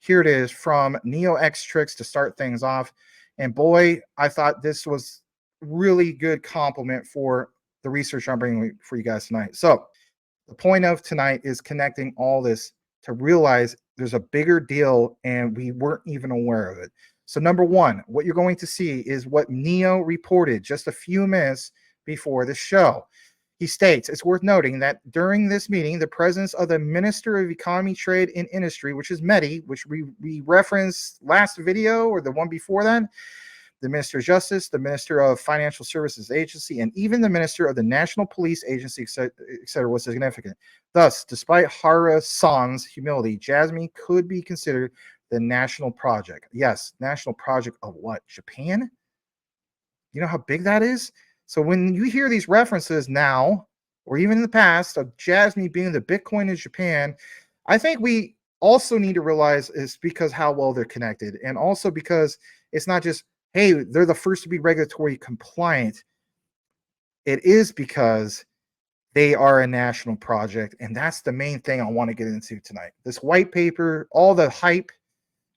Here it is from Neo X Tricks to start things off. And boy, I thought this was really good compliment for the research I'm bringing for you guys tonight. So the point of tonight is connecting all this to realize there's a bigger deal and we weren't even aware of it. So number one, what you're going to see is what Neo reported just a few minutes before the show. He states, it's worth noting that during this meeting, the presence of the Minister of Economy, Trade, and Industry, which is METI, which we referenced last video or the one before that, the Minister of Justice, the Minister of Financial Services Agency, and even the Minister of the National Police Agency, etc., was significant. Thus, despite Hara-san's humility, Jasmy could be considered the national project. Yes, national project of what? Japan? You know how big that is? So when you hear these references now, or even in the past, of Jasmy being the Bitcoin in Japan, I think we also need to realize it's because how well they're connected, and also because it's not just, hey, they're the first to be regulatory compliant. It is because they are a national project, and that's the main thing I want to get into tonight. This white paper, all the hype.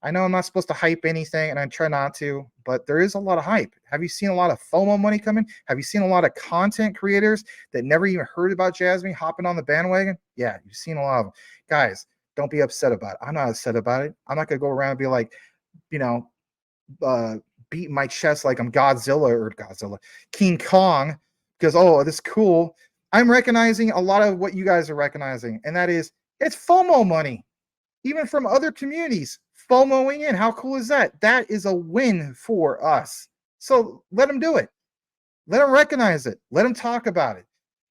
I know I'm not supposed to hype anything, and I try not to, but there is a lot of hype. Have you seen a lot of FOMO money coming? Have you seen a lot of content creators that never even heard about Jasmy hopping on the bandwagon? Yeah, you've seen a lot of them. Guys, don't be upset about it. I'm not upset about it. I'm not going to go around and be like, you know, beating my chest like I'm Godzilla, King Kong, because, oh, this is cool. I'm recognizing a lot of what you guys are recognizing, and that is it's FOMO money, even from other communities. FOMOing in. How cool is that? That is a win for us. So let them do it. Let them recognize it. Let them talk about it.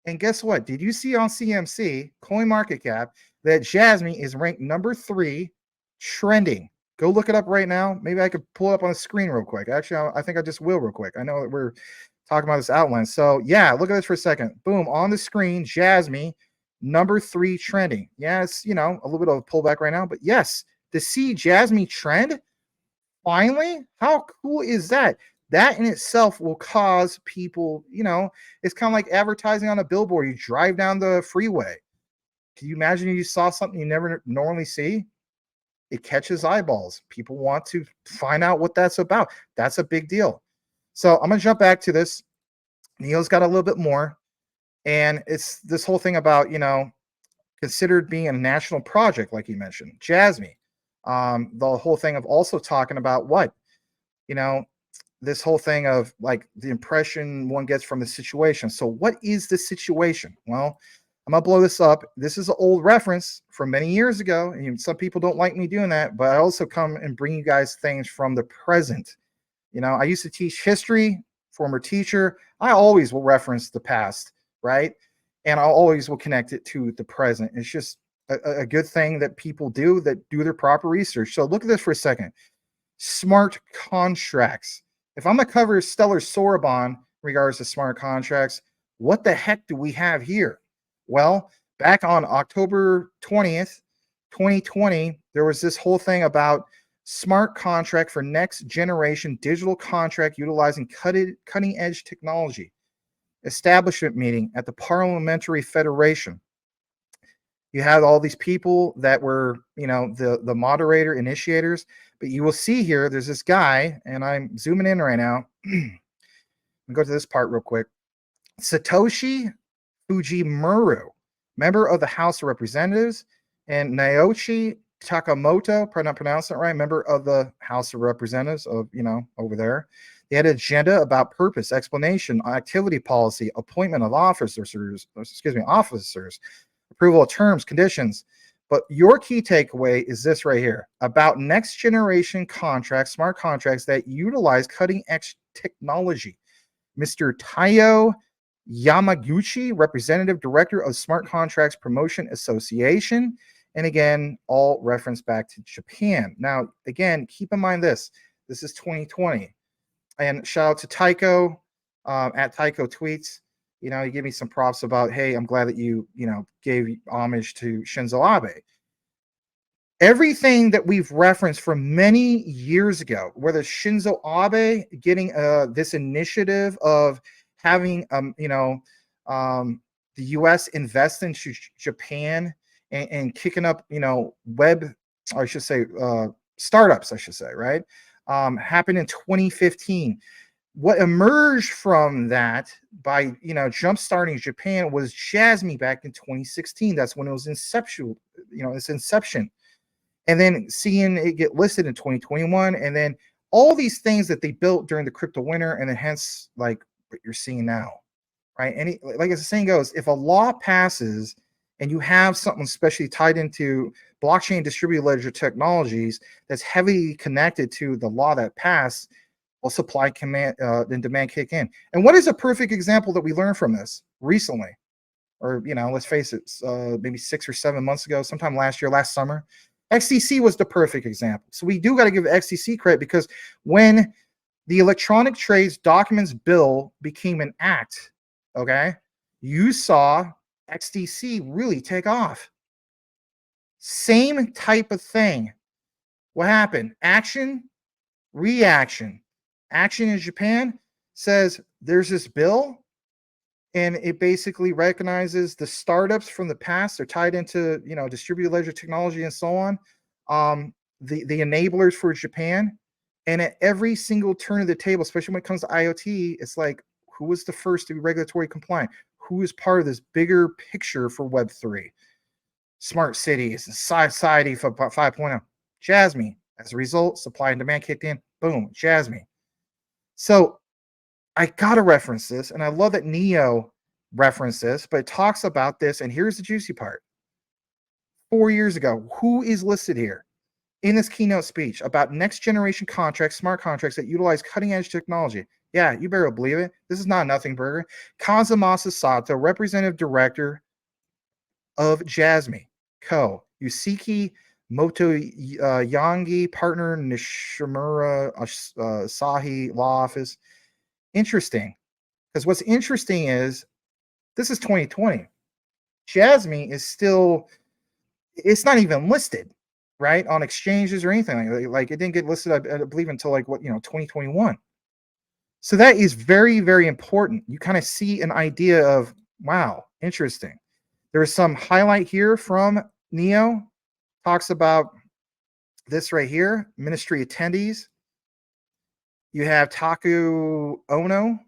And guess what? Did you see on CMC, CoinMarketCap, that Jasmy is ranked number 3 trending? Go look it up right now. Maybe I could pull it up on the screen real quick. Actually, I think I just will real quick. I know that we're talking about this outline. So yeah, look at this for a second. Boom, on the screen, Jasmy, number 3 trending. Yeah, it's, you know, a little bit of a pullback right now, but yes, to see Jasmy trend finally, how cool is that? That in itself will cause people, you know, it's kind of like advertising on a billboard. You drive down the freeway. Can you imagine you saw something you never normally see? It catches eyeballs. People want to find out what that's about. That's a big deal. So I'm going to jump back to this. Neil's got a little bit more. And it's this whole thing about, you know, considered being a national project, like you mentioned. Jasmy. The whole thing of also talking about what, you know, this whole thing of like the impression one gets from the situation. So what is the situation? Well, I'm gonna blow this up. This is an old reference from many years ago, and some people don't like me doing that, but I also come and bring you guys things from the present. You know, I used to teach history, former teacher. I always will reference the past, right? And I always will connect it to the present. It's just a good thing that people do that do their proper research. So look at this for a second. Smart contracts. If I'm going to cover Stellar Sorbonne in regards to smart contracts, what the heck do we have here? Well, back on October 20th, 2020, there was this whole thing about smart contract for next generation digital contract utilizing cutting edge technology. Establishment meeting at the Parliamentary Federation. You had all these people that were, you know, the moderator initiators, but you will see here, there's this guy, and I'm zooming in right now. Let me go to this part real quick. Satoshi Fujimura, member of the House of Representatives, and Naoshi Takamoto, probably not pronouncing it right, member of the House of Representatives of, you know, over there. They had an agenda about purpose, explanation, activity policy, appointment of officers, approval of terms, conditions. But your key takeaway is this right here about next generation contracts, smart contracts that utilize cutting edge technology. Mr. Taiyo Yamaguchi, Representative Director of Smart Contracts Promotion Association. And again, all reference back to Japan. Now, again, keep in mind this is 2020. And shout out to Tycho at Tycho Tweets. You know, you give me some props about, hey, I'm glad that you know, gave homage to Shinzo Abe. Everything that we've referenced from many years ago, whether Shinzo Abe getting this initiative of having, you know, the U.S. invest into Japan and kicking up, you know, web, or I should say, startups, I should say, right? Happened in 2015. What emerged from that by jump starting Japan was Jasmy back in 2016. That's when it was inception, its inception, and then seeing it get listed in 2021, and then all these things that they built during the crypto winter, and then hence like what you're seeing now, right? And like as the saying goes, if a law passes and you have something especially tied into blockchain distributed ledger technologies that's heavily connected to the law that passed, well, supply command and demand kick in. And what is a perfect example that we learned from this recently? Or let's face it, maybe 6 or 7 months ago, sometime last year, last summer, XDC was the perfect example. So we do got to give XDC credit, because when the electronic trades documents bill became an act, okay, you saw XDC really take off. Same type of thing. What happened? Action, reaction. Action in Japan says there's this bill, and it basically recognizes the startups from the past. They're tied into distributed ledger technology and so on. The enablers for Japan, and at every single turn of the table, especially when it comes to IoT, it's like, who was the first to be regulatory compliant? Who is part of this bigger picture for Web3? Smart cities, society for 5.0. Jasmy. As a result, supply and demand kicked in. Boom, Jasmy. So I gotta reference this, and I love that Neo referenced this, but it talks about this, and here's the juicy part. 4 years ago, who is listed here in this keynote speech about next generation contracts, smart contracts that utilize cutting edge technology? Yeah, you better believe it. This is not a nothing burger. Kazumasa Sato, representative director of Jasmy Co. Yusiki Yangi, partner Nishimura Asahi Law Office. Interesting, because what's interesting is this is 2020. Jasmy is still, it's not even listed, right, on exchanges or anything. Like it didn't get listed, I believe, until 2021. So that is very, very important. You kind of see an idea of, wow, interesting. There is some highlight here from Neo, talks about this right here, ministry attendees. You have Taku Ono,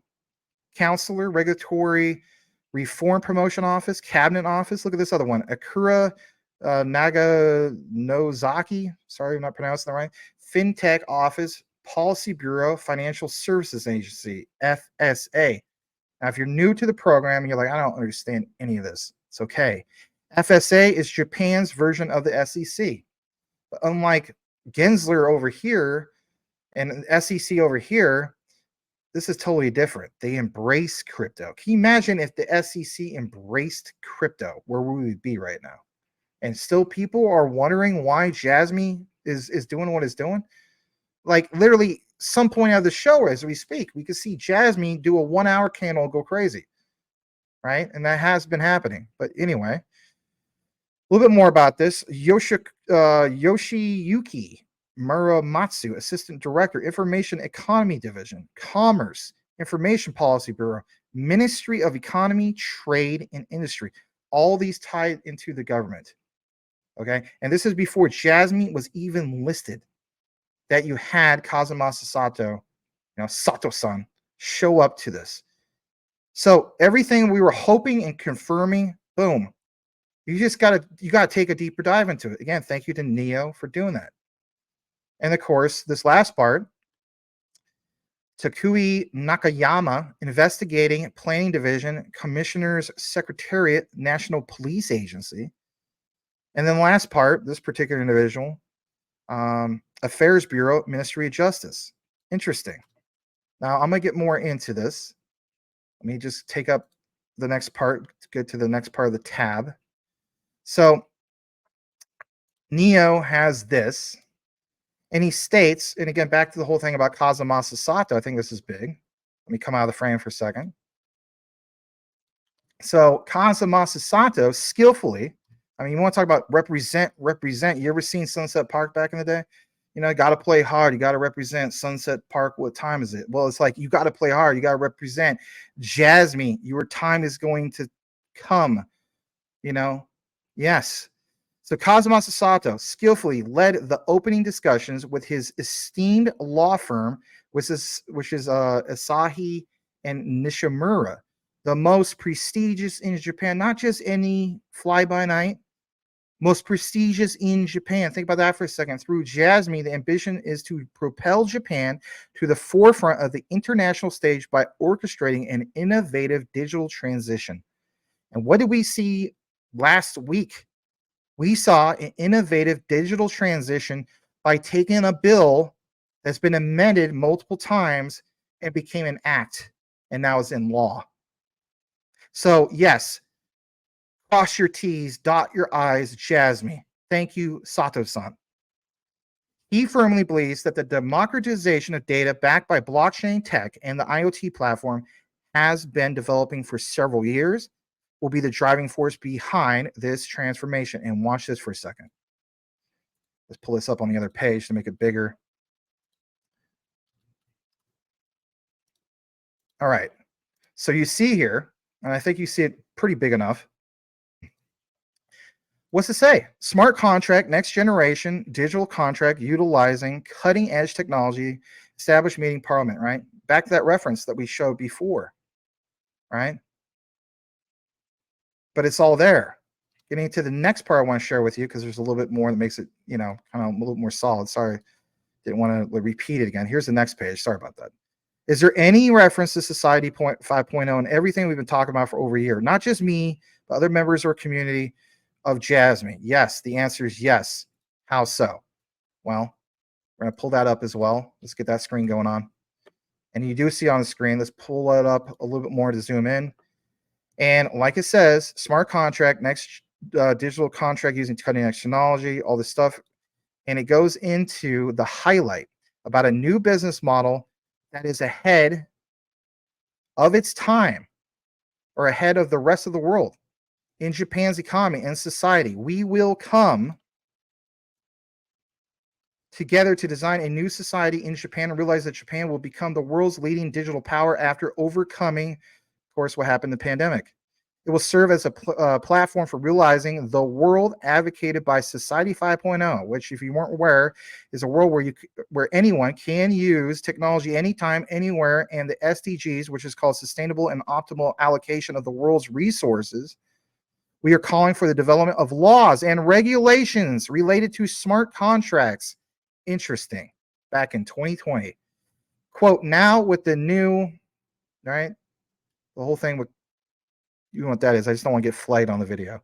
counselor, regulatory reform promotion office, cabinet office. Look at this other one, Akura Naganozaki. Sorry, I'm not pronouncing that right. FinTech office, Policy Bureau, Financial Services Agency, FSA. Now, if you're new to the program and you're like, I don't understand any of this, it's okay. FSA is Japan's version of the SEC. But unlike Gensler over here and SEC over here, this is totally different. They embrace crypto. Can you imagine if the SEC embraced crypto, where would we be right now? And still people are wondering why Jasmy is doing what it's doing. Like literally some point out of the show as we speak, we could see Jasmy do a 1 hour candle go crazy, right? And that has been happening. But anyway, a little bit more about this. Yoshiyuki Muramatsu, Assistant Director, Information Economy Division, Commerce, Information Policy Bureau, Ministry of Economy, Trade, and Industry. All these tied into the government. Okay, and this is before Jasmy was even listed, that you had Kazumasa Sato, Sato-san, show up to this. So everything we were hoping and confirming, boom. You gotta take a deeper dive into it. Again, thank you to Neo for doing that. And of course, this last part, Takui Nakayama, Investigating Planning Division, Commissioner's Secretariat, National Police Agency. And then the last part, this particular individual, Affairs Bureau, Ministry of Justice. Interesting. Now, I'm going to get more into this. Let me just take up the next part to get to the next part of the tab. So, Neo has this, and he states, and again, back to the whole thing about Kazumasa Sato, I think this is big. Let me come out of the frame for a second. So, Kazumasa Sato skillfully, I mean, you want to talk about represent. You ever seen Sunset Park back in the day? Got to play hard. You got to represent Sunset Park. What time is it? Well, it's like you got to play hard. You got to represent Jasmy. Your time is going to come. Yes. So Kazumasa Sato skillfully led the opening discussions with his esteemed law firm, which is Asahi and Nishimura, the most prestigious in Japan, not just any fly by night, most prestigious in Japan. Think about that for a second. Through Jasmy, the ambition is to propel Japan to the forefront of the international stage by orchestrating an innovative digital transition. And what did we see last week? We saw an innovative digital transition by taking a bill that's been amended multiple times and became an act, and now it's in law. So, yes, cross your T's, dot your I's, Jasmy. Thank you, Sato-san. He firmly believes that the democratization of data backed by blockchain tech and the IoT platform has been developing for several years, will be the driving force behind this transformation. And watch this for a second. Let's pull this up on the other page to make it bigger. All right. So you see here, and I think you see it pretty big enough. What's it say? Smart contract, next generation digital contract utilizing cutting edge technology, established meeting parliament, right? Back to that reference that we showed before, right? But it's all there. Getting to the next part I want to share with you, because there's a little bit more that makes it, kind of a little more solid. Sorry, didn't want to repeat it again. Here's the next page. Sorry about that. Is there any reference to Society 5.0 and everything we've been talking about for over a year? Not just me, but other members of our community of Jasmy? Yes, the answer is yes. How so? Well, we're going to pull that up as well. Let's get that screen going on. And you do see on the screen, let's pull it up a little bit more to zoom in. And like it says, smart contract, next digital contract using cutting edge technology, all this stuff. And it goes into the highlight about a new business model that is ahead of its time, or ahead of the rest of the world in Japan's economy and society. We will come together to design a new society in Japan and realize that Japan will become the world's leading digital power after overcoming, of course, what happened in the pandemic. It will serve as a platform for realizing the world advocated by Society 5.0, which, if you weren't aware, is a world where anyone can use technology anytime, anywhere, and the SDGs, which is called Sustainable and Optimal Allocation of the World's Resources. We are calling for the development of laws and regulations related to smart contracts. Interesting. Back in 2020. Quote, now with the new, right? The whole thing with, you know what that is. I just don't want to get flagged on the video.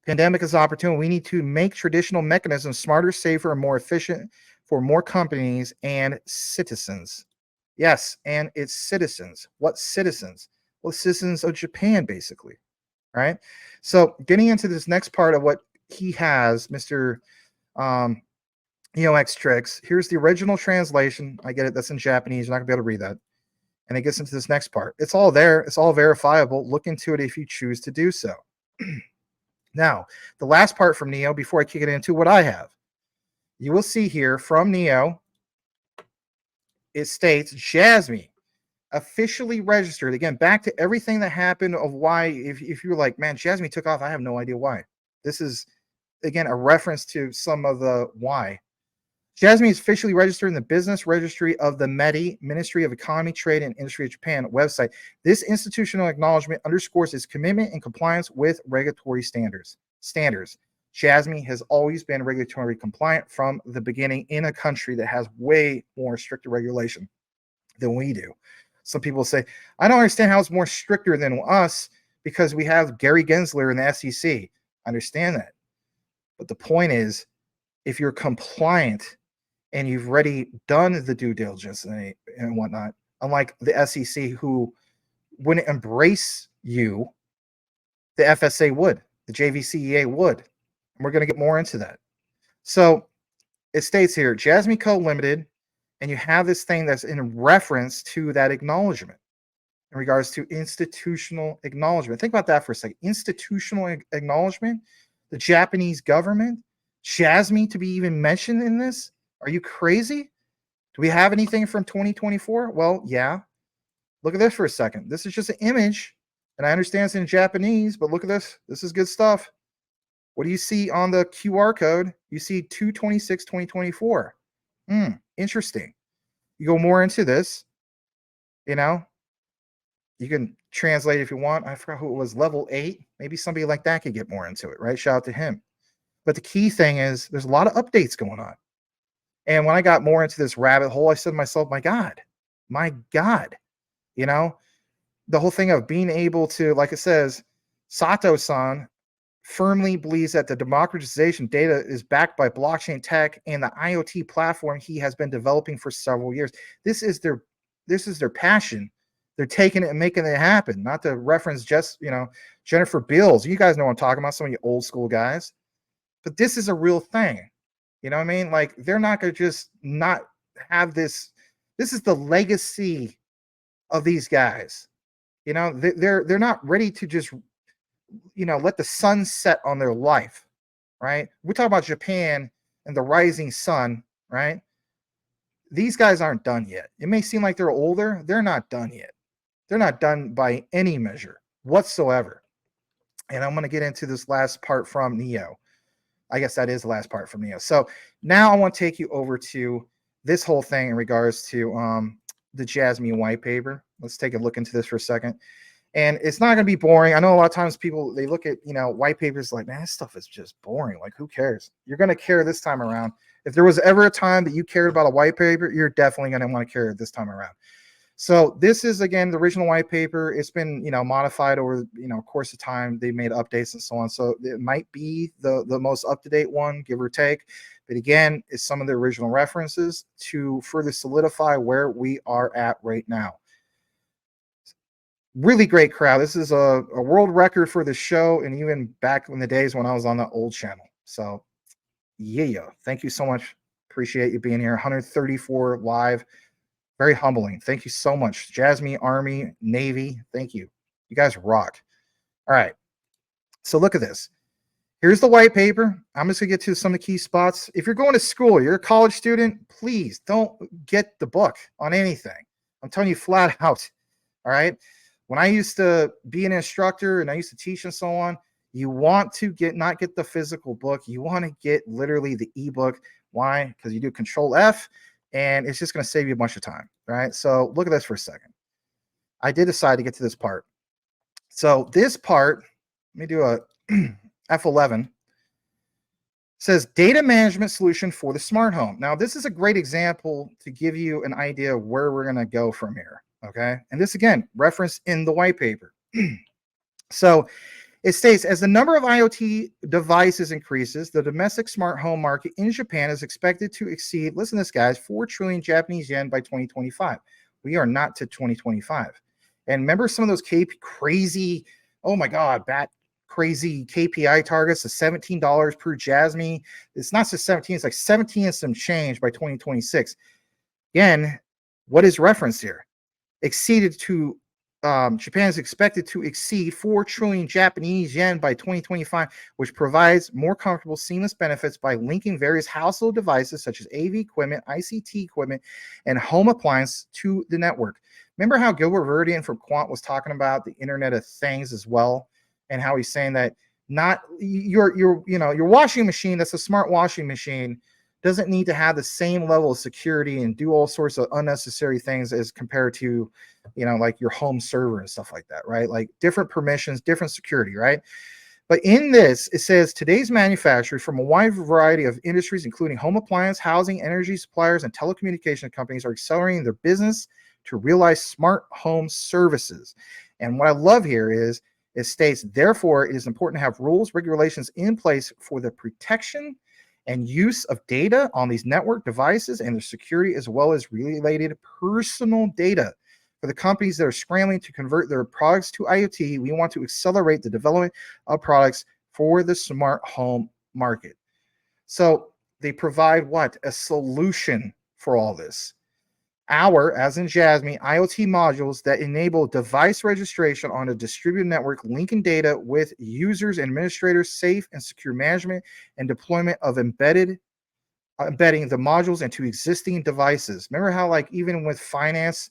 Pandemic is an opportunity. We need to make traditional mechanisms smarter, safer, and more efficient for more companies and citizens. Yes, and it's citizens. What citizens? Well, citizens of Japan, basically. Right? So getting into this next part of what he has, Mr. X Tricks, here's the original translation. I get it. That's in Japanese. You're not going to be able to read that. And it gets into this next part. It's all there. It's all verifiable. Look into it if you choose to do so. Now, the last part from Neo, before I kick it into what I have, you will see here from Neo, it states Jasmy officially registered. Again, back to everything that happened of why, if you're like, man, Jasmy took off, I have no idea why. This is, again, a reference to some of the why. Jasmy is officially registered in the Business Registry of the METI, Ministry of Economy, Trade, and Industry of Japan website. This institutional acknowledgement underscores its commitment and compliance with regulatory standards. Jasmy has always been regulatory compliant from the beginning in a country that has way more stricter regulation than we do. Some people say, I don't understand how it's more stricter than us because we have Gary Gensler in the SEC. I understand that. But the point is, if you're compliant and you've already done the due diligence and whatnot, unlike the SEC, who wouldn't embrace you, the FSA would, the JVCEA would. And we're going to get more into that. So it states here, Jasmy Co. Limited, and you have this thing that's in reference to that acknowledgement in regards to institutional acknowledgement. Think about that for a second. Institutional acknowledgement, the Japanese government, Jasmy to be even mentioned in this? Are you crazy? Do we have anything from 2024? Well, yeah. Look at this for a second. This is just an image, and I understand it's in Japanese, but look at this. This is good stuff. What do you see on the QR code? You see 2/26/2024. Interesting. You go more into this, you know, you can translate if you want. I forgot who it was, level 8. Maybe somebody like that could get more into it, right? Shout out to him. But the key thing is there's a lot of updates going on. And when I got more into this rabbit hole, I said to myself, my God, you know, the whole thing of being able to, like it says, Sato-san firmly believes that the democratization data is backed by blockchain tech and the IoT platform he has been developing for several years. This is their passion. They're taking it and making it happen. Not to reference just, Jennifer Beals. You guys know what I'm talking about, some of you old school guys. But this is a real thing. You know what I mean? Like, they're not going to just not have this. This is the legacy of these guys. They're not ready to just let the sun set on their life, right? We talk about Japan and the rising sun, right? These guys aren't done yet. It may seem like they're older. They're not done yet. They're not done by any measure whatsoever. And I'm going to get into this last part from Neo. I guess that is the last part from Neo. So now I want to take you over to this whole thing in regards to the Jasmy white paper. Let's take a look into this for a second. And it's not going to be boring. I know a lot of times people, they look at, white papers like, man, this stuff is just boring. Like, who cares? You're going to care this time around. If there was ever a time that you cared about a white paper, you're definitely going to want to care this time around. So this is, again, the original white paper. It's been, modified over, course of time. They made updates and so on. So it might be the most up-to-date one, give or take. But again, it's some of the original references to further solidify where we are at right now. Really great crowd. This is a world record for the show, and even back in the days when I was on the old channel. So yeah, thank you so much. Appreciate you being here. 134 live. Very humbling. Thank you so much. Jasmy, Army, Navy, thank you. You guys rock. All right. So look at this. Here's the white paper. I'm just going to get to some of the key spots. If you're going to school, you're a college student, please don't get the book on anything. I'm telling you flat out. All right. When I used to be an instructor and I used to teach and so on, you want to not get the physical book. You want to get literally the ebook. Why? Because you do Control F, and it's just going to save you a bunch of time. Right? So look at this for a second. I did decide to get to this part. So this part, let me do a F11. Says data management solution for the smart home. Now, this is a great example to give you an idea of where we're going to go from here. Okay. And this, again, referenced in the white paper. So it states, as the number of IoT devices increases, the domestic smart home market in Japan is expected to exceed, listen to this, guys, 4 trillion Japanese yen by 2025. We are not to 2025. And remember some of those crazy, oh my God, crazy KPI targets of $17 per Jasmy. It's not just 17, it's like 17 and some change by 2026. Again, what is referenced here? Japan is expected to exceed 4 trillion Japanese yen by 2025, which provides more comfortable, seamless benefits by linking various household devices such as AV equipment, ICT equipment, and home appliance to the network. Remember how Gilbert Verdian from Quant was talking about the Internet of Things as well, and how he's saying that not your washing machine, that's a smart washing machine, doesn't need to have the same level of security and do all sorts of unnecessary things as compared to, like your home server and stuff like that, right? Like different permissions, different security, right? But in this, it says today's manufacturers from a wide variety of industries, including home appliance, housing, energy suppliers, and telecommunication companies, are accelerating their business to realize smart home services. And what I love here is it states, therefore, it is important to have rules, regulations in place for the protection and use of data on these network devices and their security, as well as related personal data. For the companies that are scrambling to convert their products to IoT, we want to accelerate the development of products for the smart home market. So they provide what? A solution for all this. As in Jasmy, IoT modules that enable device registration on a distributed network, linking data with users and administrators, safe and secure management and deployment of embedding the modules into existing devices. Remember how, like, even with finance,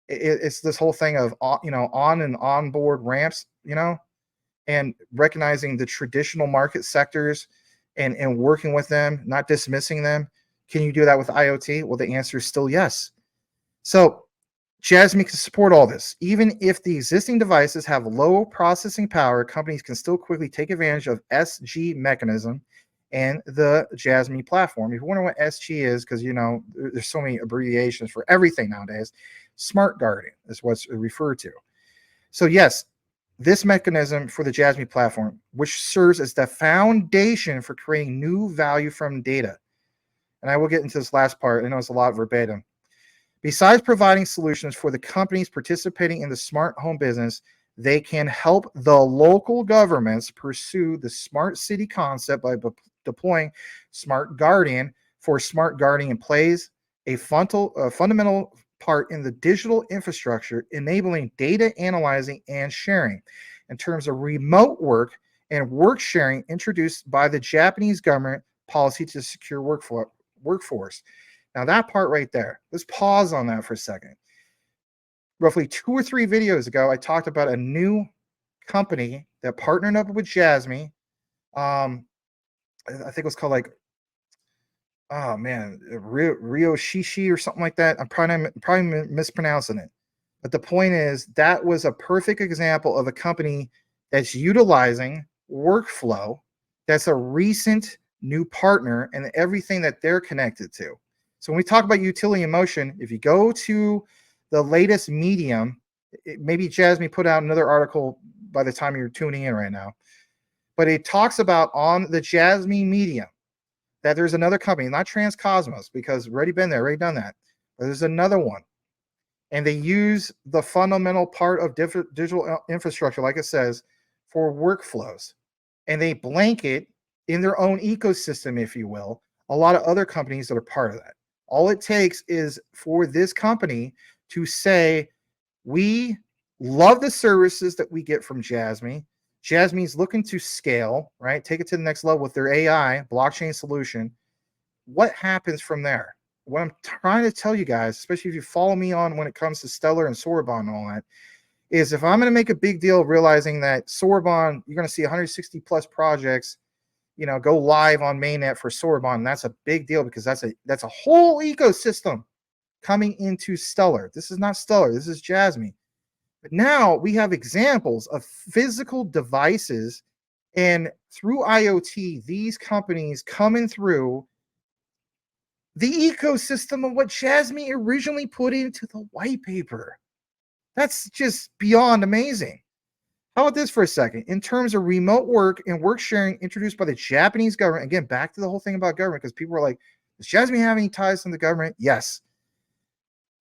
it's this whole thing of on and onboard ramps, and recognizing the traditional market sectors and working with them, not dismissing them. Can you do that with IoT? Well, the answer is still yes. So Jasmy can support all this. Even if the existing devices have low processing power, companies can still quickly take advantage of SG mechanism and the Jasmy platform. If you wonder what SG is, because there's so many abbreviations for everything nowadays, smart guarding is what's referred to. So yes, this mechanism for the Jasmy platform, which serves as the foundation for creating new value from data. And I will get into this last part. I know it's a lot verbatim. Besides providing solutions for the companies participating in the smart home business, they can help the local governments pursue the smart city concept by deploying smart guardian. For smart guardian plays a fundamental part in the digital infrastructure, enabling data analyzing and sharing. In terms of remote work and work sharing introduced by the Japanese government policy to secure workforce. Now that part right there, let's pause on that for a second. Roughly 2 or 3 videos ago, I talked about a new company that partnered up with Jasmy. I think it was called Rio Shishi or something like that. I'm probably mispronouncing it. But the point is, that was a perfect example of a company that's utilizing workflow. That's a recent new partner and everything that they're connected to. So when we talk about utility in motion, if you go to the latest Medium, maybe Jasmy put out another article by the time you're tuning in right now, but it talks about on the Jasmy Medium that there's another company, not Transcosmos, because we've already been there, already done that. But there's another one. And they use the fundamental part of digital infrastructure, like it says, for workflows. And they blanket in their own ecosystem, if you will, a lot of other companies that are part of that. All it takes is for this company to say, we love the services that we get from Jasmy. Jasmy's looking to scale, right? Take it to the next level with their AI blockchain solution. What happens from there? What I'm trying to tell you guys, especially if you follow me on when it comes to Stellar and Sorbonne and all that, is if I'm going to make a big deal realizing that Sorbonne, you're going to see 160 plus projects, go live on mainnet for Sorbonne. That's a big deal because that's a whole ecosystem coming into Stellar. This is not Stellar. This is Jasmy. But now we have examples of physical devices, and through IoT, these companies coming through the ecosystem of what Jasmy originally put into the white paper. That's just beyond amazing. How about this for a second? In terms of remote work and work sharing introduced by the Japanese government, again, back to the whole thing about government, because people were like, does Jasmy have any ties to the government? Yes.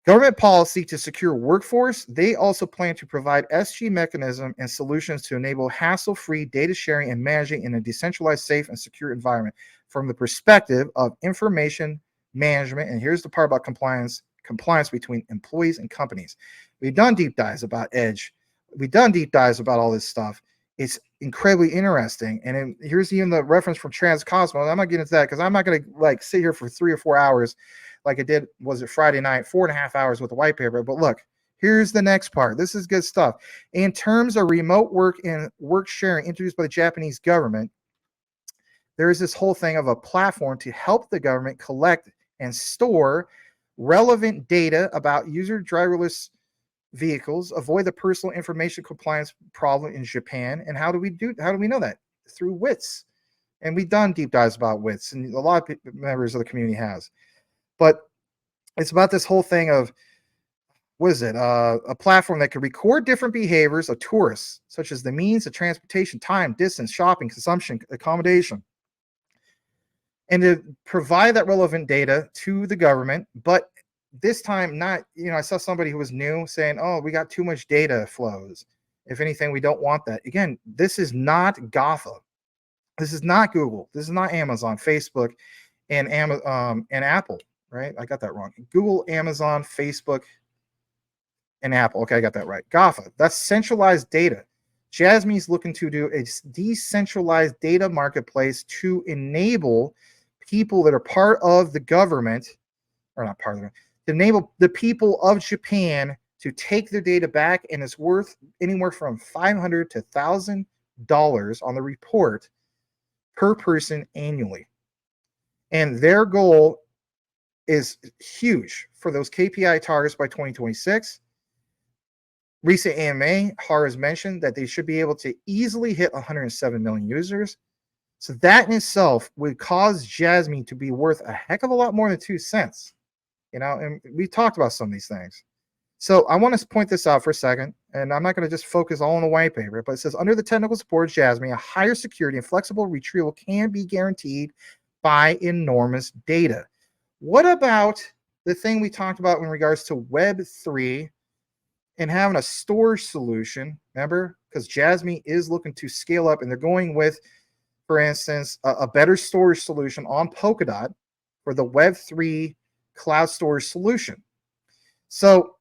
Government policy to secure workforce, they also plan to provide SG mechanism and solutions to enable hassle-free data sharing and managing in a decentralized, safe, and secure environment from the perspective of information management. And here's the part about compliance between employees and companies. We've done deep dives about Edge. We've done deep dives about all this stuff. It's incredibly interesting. And here's even the reference from Transcosmos. I'm not getting into that because I'm not going to sit here for 3 or 4 hours like I did, was it Friday night, 4.5 hours with the white paper. But look, here's the next part. This is good stuff. In terms of remote work and work sharing introduced by the Japanese government, there is this whole thing of a platform to help the government collect and store relevant data about user driverless vehicles, avoid the personal information compliance problem in Japan. And how do we know that? Through WITS. And we've done deep dives about WITS, and a lot of members of the community has. But it's about this whole thing of, what is it? A platform that can record different behaviors of tourists, such as the means of transportation, time, distance, shopping, consumption, accommodation, and to provide that relevant data to the government. But this time, not, I saw somebody who was new saying, oh, we got too much data flows. If anything, we don't want that. Again, this is not GAFA. This is not Google. This is not Amazon, Facebook, and Apple. Right? I got that wrong. Google, Amazon, Facebook, and Apple. Okay, I got that right. GAFA. That's centralized data. Jasmy's looking to do a decentralized data marketplace to enable people that are part of the government, or not part of the government, to enable the people of Japan to take their data back, and it's worth anywhere from 500 to 1,000 on the report per person annually. And their goal is huge for those KPI targets by 2026. Recent AMA, HAR has mentioned that they should be able to easily hit 107 million users. So that in itself would cause Jasmy to be worth a heck of a lot more than 2 cents. And we talked about some of these things. So I want to point this out for a second, and I'm not going to just focus all on the white paper, but it says under the technical support of Jasmy, a higher security and flexible retrieval can be guaranteed by enormous data. What about the thing we talked about in regards to Web3 and having a storage solution? Remember, because Jasmy is looking to scale up, and they're going with, for instance, a better storage solution on Polkadot for the Web3 cloud storage solution. So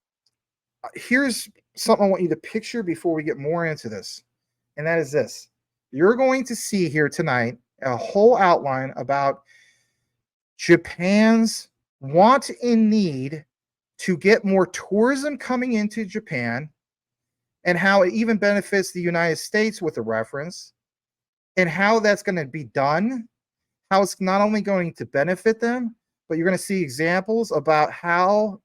here's something I want you to picture before we get more into this, and that is this. You're going to see here tonight a whole outline about Japan's want and need to get more tourism coming into Japan, and how it even benefits the United States with a reference, and how that's going to be done, how it's not only going to benefit them, but you're going to see examples about how,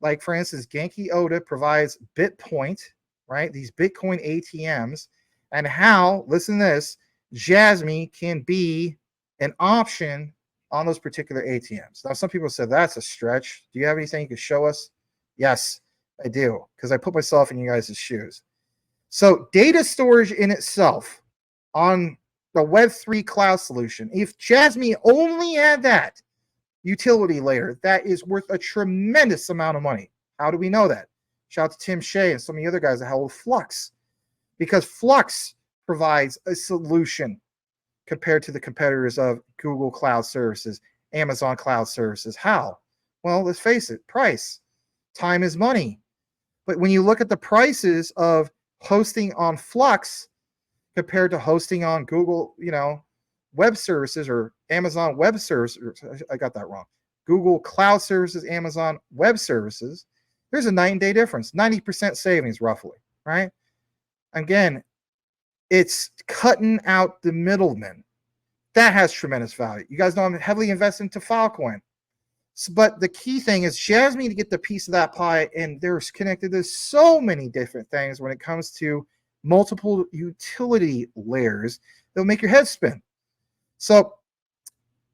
like, for instance, Genki Oda provides bitpoint, right? These Bitcoin ATMs, and how, listen to this, Jasmy can be an option on those particular ATMs. Now, some people said that's a stretch. Do you have anything you can show us? Yes, I do, because I put myself in you guys' shoes. So data storage in itself on the Web3 cloud solution, if Jasmy only had that utility layer, that is worth a tremendous amount of money. How do we know that? Shout out to Tim Shea and some of the other guys that have Flux, because Flux provides a solution compared to the competitors of Google Cloud Services, Amazon Cloud Services. How? Well, let's face it, price. Time is money. But when you look at the prices of hosting on Flux compared to hosting on Google, web services, or Amazon Web Services, I got that wrong. Google Cloud Services, Amazon Web Services, there's a 9-day difference, 90% savings roughly, right? Again, it's cutting out the middlemen. That has tremendous value. You guys know I'm heavily invested into Filecoin. But the key thing is Jasmy to get the piece of that pie, and they're connected to so many different things when it comes to multiple utility layers that'll make your head spin. So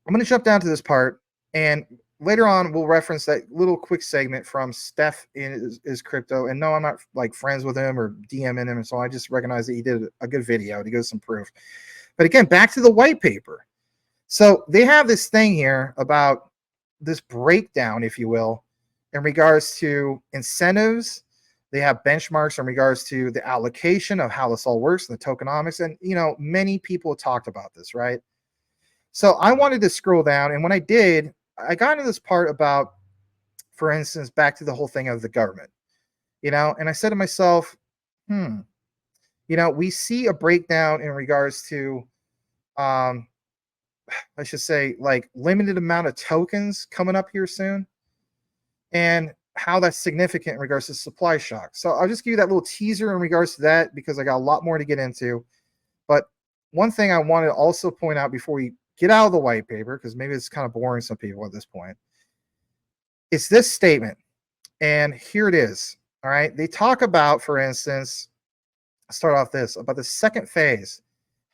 I'm going to jump down to this part, and later on we'll reference that little quick segment from Steph is Crypto. And no, I'm not like friends with him or DMing him, and so I just recognize that he did a good video to give some proof. But again, back to the white paper. So they have this thing here about this breakdown, if you will, in regards to incentives. They have benchmarks in regards to the allocation of how this all works and the tokenomics. And, many people talked about this, right? So I wanted to scroll down. And when I did, I got into this part about, for instance, back to the whole thing of the government, and I said to myself, we see a breakdown in regards to, I should say, like, limited amount of tokens coming up here soon, and how that's significant in regards to supply shock. So I'll just give you that little teaser in regards to that, because I got a lot more to get into. But one thing I want to also point out before we get out of the white paper, because maybe it's kind of boring some people at this point, it's this statement. And here it is. All right. They talk about, for instance, start off this, about the second phase.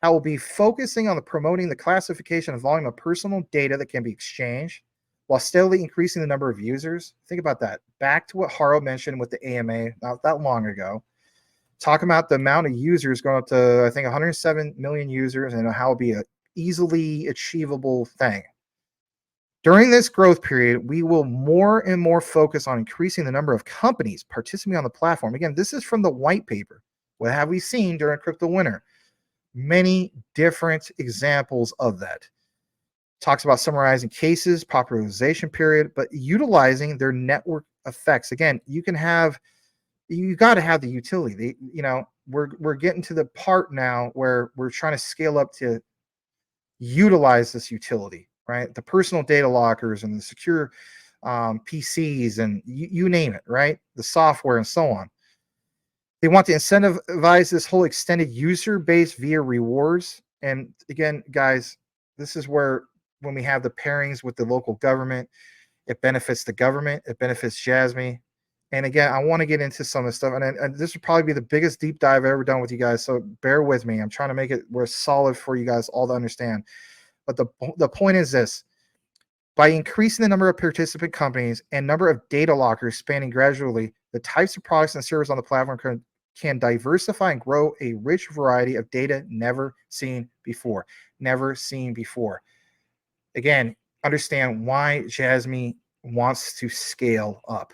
I will be focusing on promoting the classification and volume of personal data that can be exchanged while steadily increasing the number of users. Think about that. Back to what Haro mentioned with the AMA not that long ago. Talking about the amount of users going up to, I think, 107 million users, and how it will be an easily achievable thing. During this growth period, we will more and more focus on increasing the number of companies participating on the platform. Again, this is from the white paper. What have we seen during crypto winter? Many different examples of that. Talks about summarizing cases, popularization period, but utilizing their network effects. Again, you got to have the utility. We're getting to the part now where we're trying to scale up to utilize this utility, right? The personal data lockers and the secure PCs and you name it, right? The software and so on. They want to incentivize this whole extended user base via rewards. And again, guys, this is where when we have the pairings with the local government, it benefits the government, it benefits Jasmy. And again, I want to get into some of the stuff, and this would probably be the biggest deep dive I've ever done with you guys. So bear with me. I'm trying to make it where it's solid for you guys all to understand. But the point is this: by increasing the number of participant companies and number of data lockers spanning gradually, the types of products and services on the platform can diversify and grow a rich variety of data never seen before. Never seen before. Again, understand why Jasmy wants to scale up.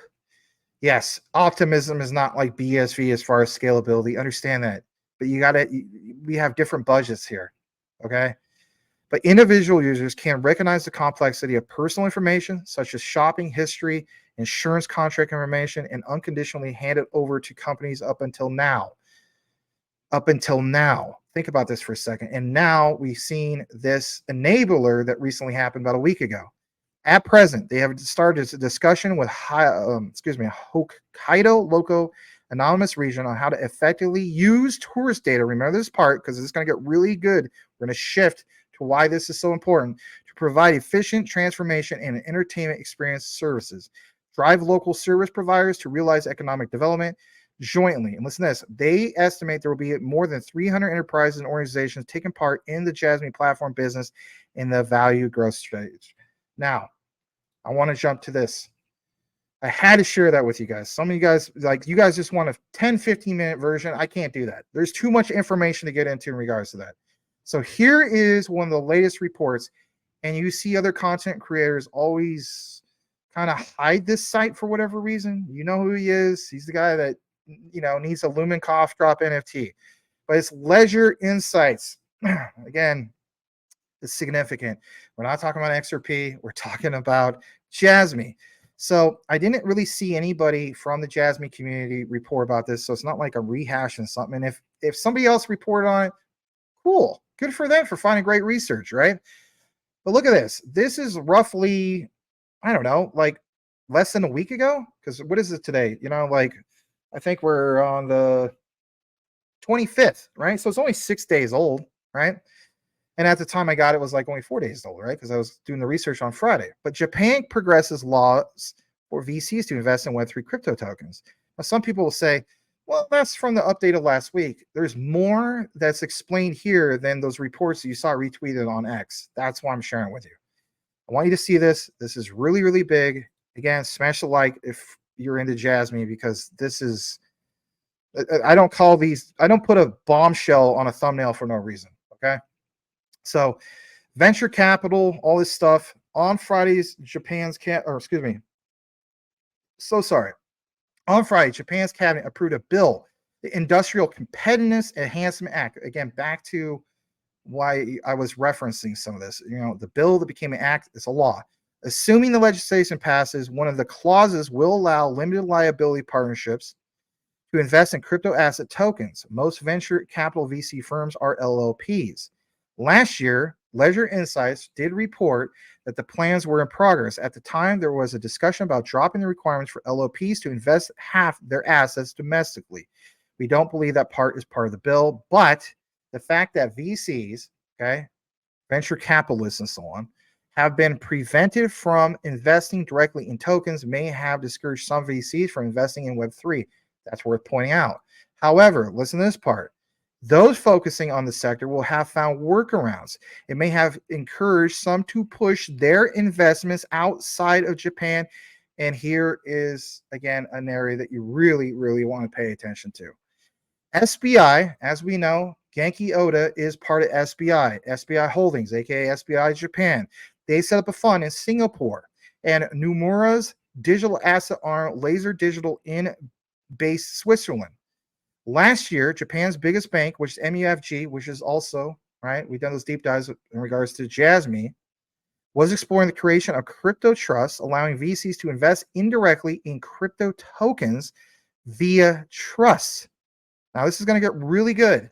Yes, optimism is not like BSV as far as scalability. Understand that. But we have different budgets here. Okay. But individual users can recognize the complexity of personal information, such as shopping history, insurance contract information, and unconditionally hand it over to companies up until now. Up until now. Think about this for a second. And now we've seen this enabler that recently happened about a week ago. At present, they have started a discussion with Hokkaido Local Anonymous Region on how to effectively use tourist data. Remember this part because it's going to get really good. We're going to shift to why this is so important to provide efficient transformation and entertainment experience services. Drive local service providers to realize economic development jointly. And listen to this. They estimate there will be more than 300 enterprises and organizations taking part in the Jasmy platform business in the value growth stage. Now, I want to jump to this. I had to share that with you guys. Some of you guys, you guys just want a 10, 15-minute version. I can't do that. There's too much information to get into in regards to that. So here is one of the latest reports, and you see other content creators always kind of hide this site for whatever reason. You know who he is. He's the guy that, needs a Lumen cough drop NFT. But it's Leisure Insights. Again, it's significant. We're not talking about XRP. We're talking about Jasmy. So I didn't really see anybody from the Jasmy community report about this. So it's not like I'm rehashing something. And if somebody else reported on it, cool. Good for them for finding great research, right? But look at this. This is roughly, I don't know, like less than a week ago. Because what is it today? I think we're on the 25th, right? So it's only 6 days old, right? And at the time I got it was like only 4 days old, right? Because I was doing the research on Friday. But Japan progresses laws for VCs to invest in Web3 crypto tokens. Now, some people will say, well, that's from the update of last week. There's more that's explained here than those reports that you saw retweeted on X. That's why I'm sharing with you. I want you to see this. This is really, really big. Again, smash the like if you're into Jasmy, because this is, I don't put a bombshell on a thumbnail for no reason, okay? So venture capital, all this stuff. On Fridays, On Friday, Japan's cabinet approved a bill, the Industrial Competitiveness Enhancement Act. Again, back to why I was referencing some of this. The bill that became an act is a law. Assuming the legislation passes, one of the clauses will allow limited liability partnerships to invest in crypto asset tokens. Most venture capital VC firms are LLPs. Last year, Leisure Insights did report that the plans were in progress. At the time, there was a discussion about dropping the requirements for LLPs to invest half their assets domestically. We don't believe that part is part of the bill, but the fact that VCs, okay, venture capitalists and so on, have been prevented from investing directly in tokens may have discouraged some VCs from investing in Web3. That's worth pointing out. However, listen to this part. Those focusing on the sector will have found workarounds. It may have encouraged some to push their investments outside of Japan. And here is, again, an area that you really, really want to pay attention to. SBI, as we know, Genki Oda is part of SBI Holdings, aka SBI Japan. They set up a fund in Singapore, and Nomura's digital asset arm, Laser Digital, in based Switzerland. Last year, Japan's biggest bank, which is MUFG, which is also, right, we've done those deep dives in regards to Jasmy, was exploring the creation of crypto trusts, allowing VCs to invest indirectly in crypto tokens via trusts. Now, this is going to get really good.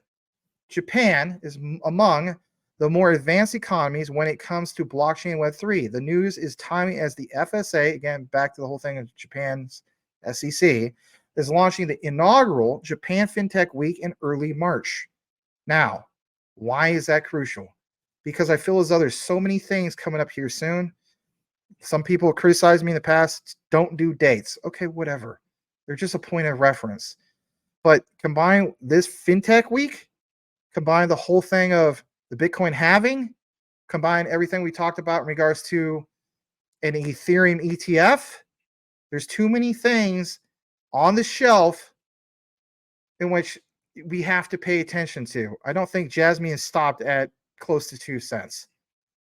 Japan is among the more advanced economies when it comes to blockchain Web3. The news is timing as the FSA, again, back to the whole thing of Japan's SEC, is launching the inaugural Japan FinTech Week in early March. Now, why is that crucial? Because I feel as though there's so many things coming up here soon. Some people criticized me in the past, don't do dates. Okay, whatever. They're just a point of reference. But combine this FinTech Week, combine the whole thing of the Bitcoin halving, combine everything we talked about in regards to an Ethereum ETF. There's too many things on the shelf in which we have to pay attention to. I don't think Jasmy has stopped at close to 2 cents.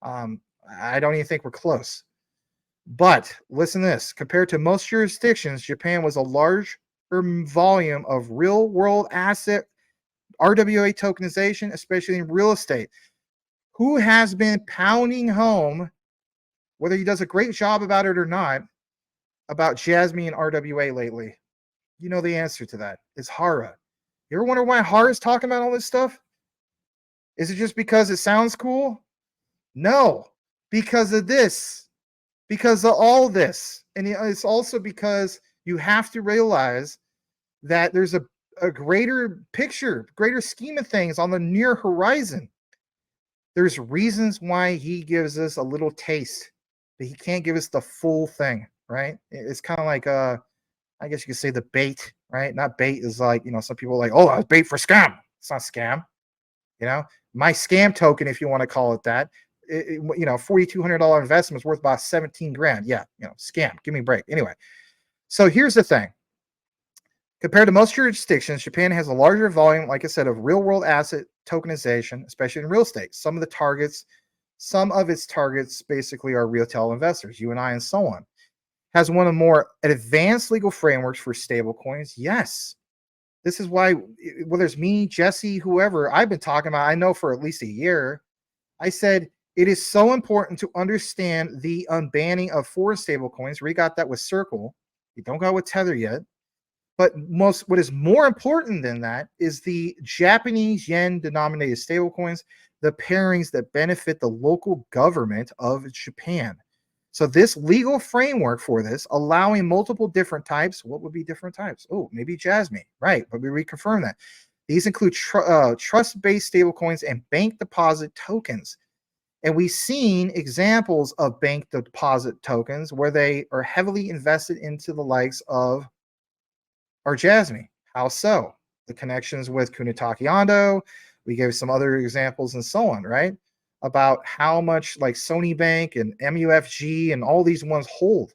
I don't even think we're close. But listen to this. Compared to most jurisdictions, Japan was a larger volume of real-world asset RWA tokenization, especially in real estate. Who has been pounding home, whether he does a great job about it or not, about Jasmy and RWA lately? You know the answer to that. It's Hara. You ever wonder why Hara's talking about all this stuff? Is it just because it sounds cool? No, because of this, because of all this. And it's also because you have to realize that there's a greater picture, greater scheme of things on the near horizon. There's reasons why he gives us a little taste, but he can't give us the full thing, right? It's kind of like, I guess you could say the bait, right? Not bait is like, some people are like, oh, I bait for scam. It's not scam. My scam token, if you want to call it that, $4,200 investment is worth about 17 grand. Yeah, scam. Give me a break. Anyway, so here's the thing. Compared to most jurisdictions, Japan has a larger volume, like I said, of real-world asset tokenization, especially in real estate. Some of its targets basically are retail investors, you and I, and so on. Has one of the more advanced legal frameworks for stablecoins. Yes. This is why, whether it's me, Jesse, whoever, I've been talking about, I know for at least a year, I said it is so important to understand the unbanning of foreign stablecoins. We got that with Circle. We don't got with Tether yet. But what is more important than that is the Japanese yen denominated stablecoins, the pairings that benefit the local government of Japan. So this legal framework for this, allowing multiple different types. What would be different types? Oh, maybe Jasmy, right? But we reconfirm that. These include trust-based stablecoins and bank deposit tokens. And we've seen examples of bank deposit tokens where they are heavily invested into the likes of our Jasmy. How so? The connections with Kunitake Ando. We gave some other examples and so on, right? About how much like Sony Bank and MUFG and all these ones hold.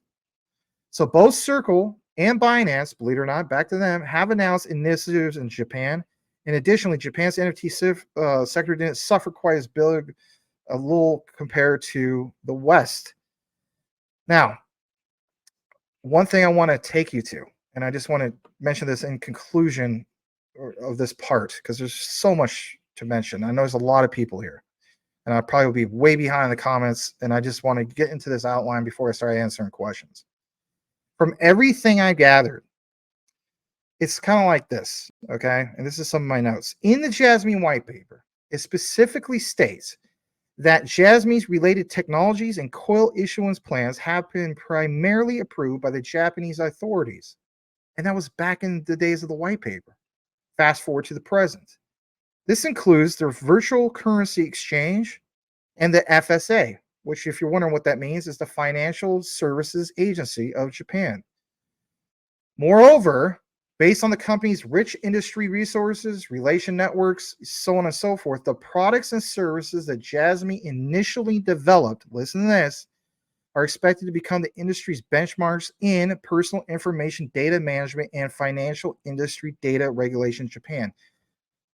So both Circle and Binance, believe it or not, back to them, have announced initiatives in Japan. And additionally, Japan's NFT sector didn't suffer quite as big a little compared to the West. Now, one thing I want to take you to, and I just want to mention this in conclusion of this part, because there's so much to mention. I know there's a lot of people here, and I'll probably be way behind in the comments, and I just want to get into this outline before I start answering questions. From everything I gathered, it's kind of like this, okay? And this is some of my notes. In the Jasmy white paper, it specifically states that Jasmy's related technologies and coil issuance plans have been primarily approved by the Japanese authorities. And that was back in the days of the white paper. Fast forward to the present. This includes the virtual currency exchange and the FSA, which, if you're wondering what that means, is the Financial Services Agency of Japan. Moreover, based on the company's rich industry resources, relation networks, so on and so forth, the products and services that Jasmy initially developed, listen to this, are expected to become the industry's benchmarks in personal information data management and financial industry data regulation in Japan.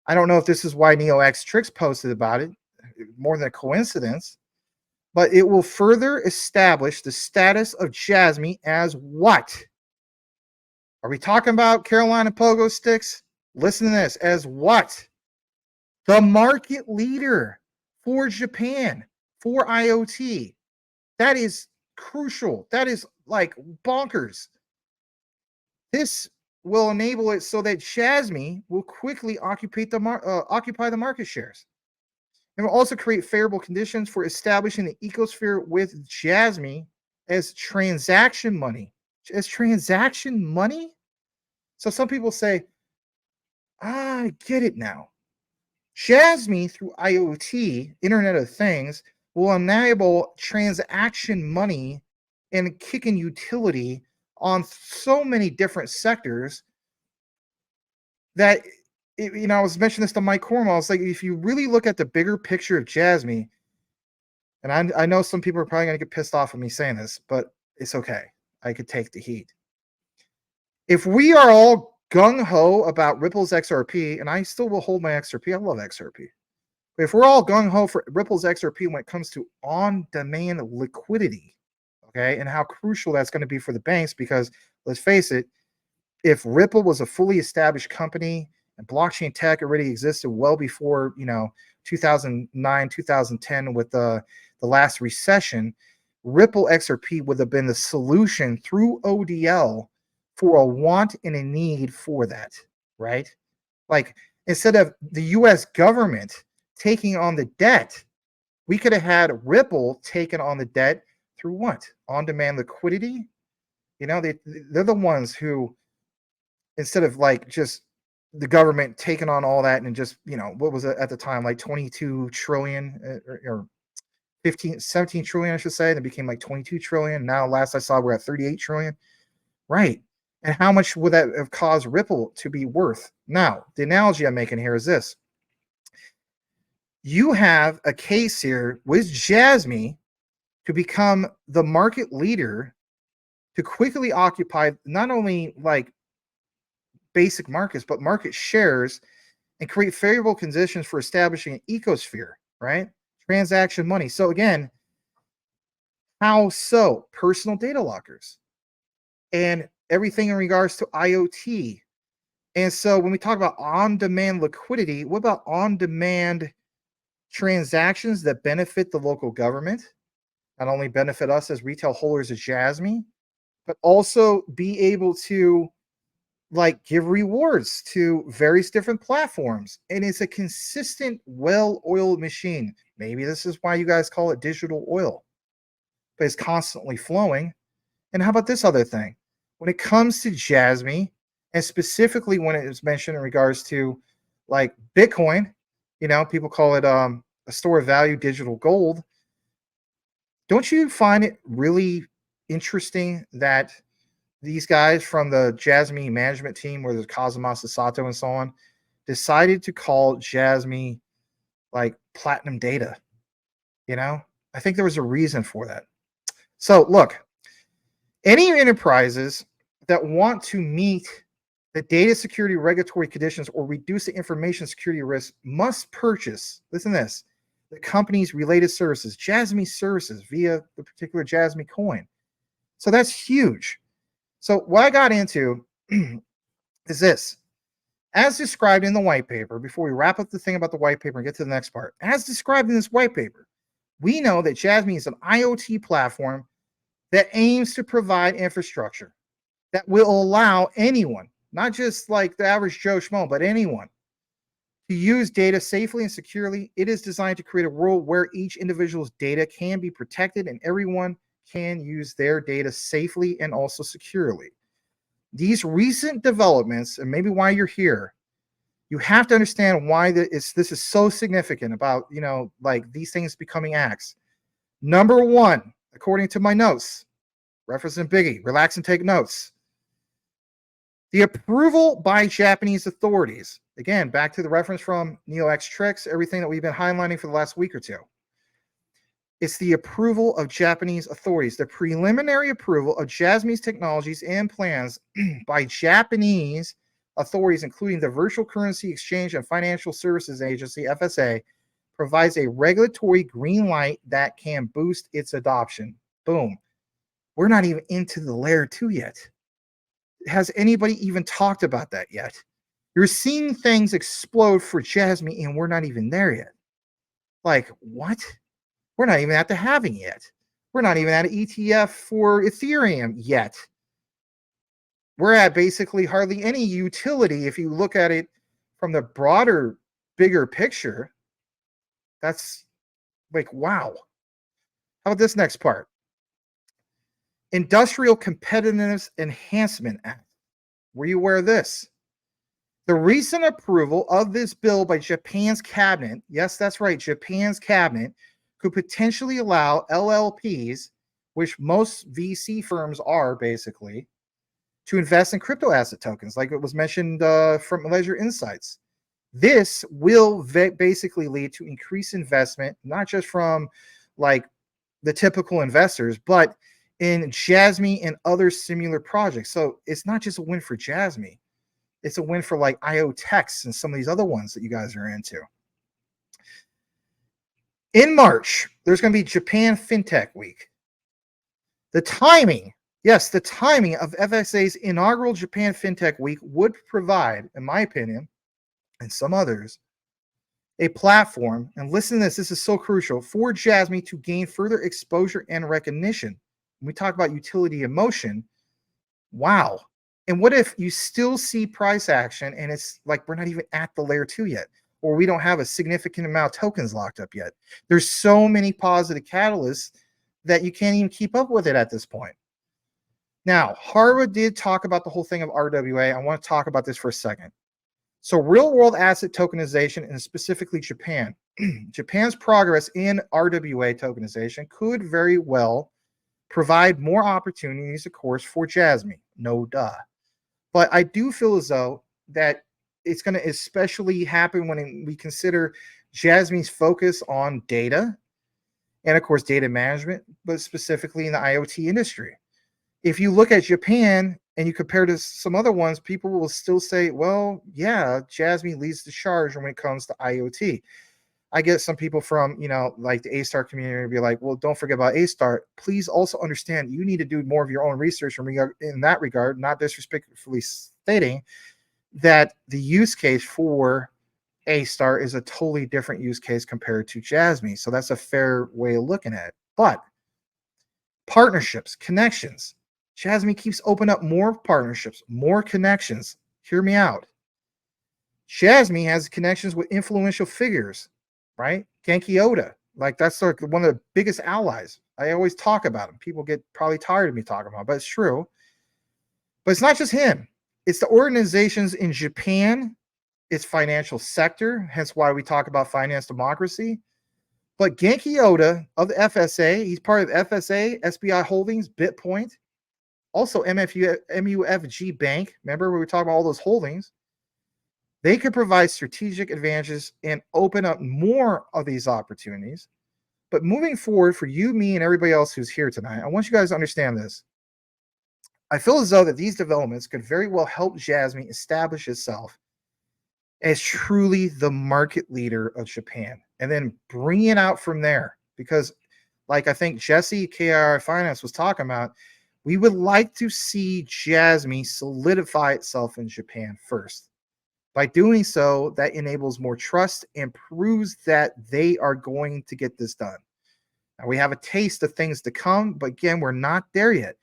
I don't know if this is why NeoXTrix posted about it, more than a coincidence, but it will further establish the status of Jasmy as what? Are we talking about Carolina pogo sticks? Listen to this. As what? The market leader for Japan, for IoT. That is crucial. That is like bonkers. This will enable it so that Jasmy will quickly occupy the market shares. And will also create favorable conditions for establishing the ecosphere with Jasmy as transaction money. As transaction money? So some people say, I get it now. Jasmy through IoT, Internet of Things, will enable transaction money and kicking utility on so many different sectors that I was mentioning this to Mike Cornwall. It's like if you really look at the bigger picture of Jasmy, and I know some people are probably going to get pissed off at me saying this, but it's okay. I could take the heat. If we are all gung ho about Ripple's XRP, and I still will hold my XRP, I love XRP. But if we're all gung ho for Ripple's XRP when it comes to on demand liquidity, okay, and how crucial that's going to be for the banks, because let's face it, if Ripple was a fully established company and blockchain tech already existed well before 2009 2010 with the last recession, Ripple XRP would have been the solution through ODL for a want and a need for that, right? Like instead of the US government taking on the debt, we could have had Ripple taking on the debt through what? On-demand liquidity. They're the ones who, instead of like just the government taking on all that and just, what was it at the time, like 22 trillion or 17 trillion, I should say. That became like 22 trillion. Now, last I saw, we're at 38 trillion. Right. And how much would that have caused Ripple to be worth? Now, the analogy I'm making here is this. You have a case here with Jasmy to become the market leader to quickly occupy not only like basic markets, but market shares and create favorable conditions for establishing an ecosphere, right? Transaction money. So again, how so? Personal data lockers and everything in regards to IoT. And so when we talk about on-demand liquidity, what about on-demand transactions that benefit the local government, not only benefit us as retail holders of Jasmy, but also be able to like give rewards to various different platforms. And it's a consistent, well-oiled machine. Maybe this is why you guys call it digital oil, but it's constantly flowing. And how about this other thing? When it comes to Jasmy, and specifically when it is mentioned in regards to like Bitcoin, people call it a store of value, digital gold. Don't you find it really interesting that these guys from the Jasmy management team, where there's Kazuma Sato and so on, decided to call Jasmy like platinum data? I think there was a reason for that. So look, any enterprises that want to meet the data security regulatory conditions or reduce the information security risk must purchase, listen to this, the company's related services, Jasmy services, via the particular Jasmy coin. So that's huge. So what I got into is this. As described in the white paper, before we wrap up the thing about the white paper and get to the next part, as described in this white paper, we know that Jasmy is an IoT platform that aims to provide infrastructure that will allow anyone, not just like the average Joe Schmo, but anyone, to use data safely and securely. It is designed to create a world where each individual's data can be protected and everyone can use their data safely and also securely. These recent developments, and maybe why you're here, you have to understand why this is so significant about, like these things becoming acts. Number one, according to my notes, referencing Biggie, relax and take notes. The approval by Japanese authorities. Again, back to the reference from NeoX Tricks, everything that we've been highlighting for the last week or two. It's the approval of Japanese authorities. The preliminary approval of Jasmy's technologies and plans by Japanese authorities, including the Virtual Currency Exchange and Financial Services Agency, FSA, provides a regulatory green light that can boost its adoption. Boom. We're not even into the layer 2 yet. Has anybody even talked about that yet? You're seeing things explode for Jasmy, and we're not even there yet. Like, what? We're not even at the halving yet. We're not even at an ETF for Ethereum yet. We're at basically hardly any utility if you look at it from the broader, bigger picture. That's like, wow. How about this next part? Industrial Competitiveness Enhancement Act. Were you aware of this? The recent approval of this bill by Japan's cabinet, yes, that's right, Japan's cabinet, could potentially allow LLPs, which most VC firms are basically, to invest in crypto asset tokens, like it was mentioned from Ledger Insights. This will basically lead to increased investment, not just from like the typical investors, but in Jasmy and other similar projects. So it's not just a win for Jasmy. It's a win for like IO Techs and some of these other ones that you guys are into. In March, there's going to be Japan FinTech Week. The timing, yes, the timing of FSA's inaugural Japan FinTech Week would provide, in my opinion, and some others, a platform, and listen to this is so crucial, for Jasmy to gain further exposure and recognition. When we talk about utility and motion, wow. And what if you still see price action and it's like we're not even at the layer 2 yet, or we don't have a significant amount of tokens locked up yet? There's so many positive catalysts that you can't even keep up with it at this point. Now, Harwood did talk about the whole thing of RWA. I want to talk about this for a second. So real world asset tokenization, and specifically Japan, Japan's progress in RWA tokenization could very well provide more opportunities, of course, for Jasmy, no duh. But I do feel as though that it's going to especially happen when we consider Jasmy's focus on data and, of course, data management, but specifically in the IoT industry. If you look at Japan and you compare to some other ones, people will still say, well, yeah, Jasmy leads the charge when it comes to IoT. I get some people from, like the A-Star community be like, well, don't forget about A-Star. Please also understand you need to do more of your own research in that regard, not disrespectfully stating that the use case for A-Star is a totally different use case compared to Jasmy. So that's a fair way of looking at it. But partnerships, connections. Jasmy keeps opening up more partnerships, more connections. Hear me out. Jasmy has connections with influential figures, right? Genki Oda, like that's like one of the biggest allies. I always talk about him. People get probably tired of me talking about him, but it's true. But it's not just him. It's the organizations in Japan, its financial sector, hence why we talk about finance democracy. But Genki Oda of the FSA, he's part of FSA, SBI Holdings, BitPoint, also MUFG Bank. Remember we were talking about all those holdings? They could provide strategic advantages and open up more of these opportunities. But moving forward, for you, me, and everybody else who's here tonight, I want you guys to understand this. I feel as though that these developments could very well help Jasmy establish itself as truly the market leader of Japan, and then bring it out from there. Because, like I think Jesse KIR Finance was talking about, we would like to see Jasmy solidify itself in Japan first. By doing so, that enables more trust and proves that they are going to get this done. Now, we have a taste of things to come, but again, we're not there yet.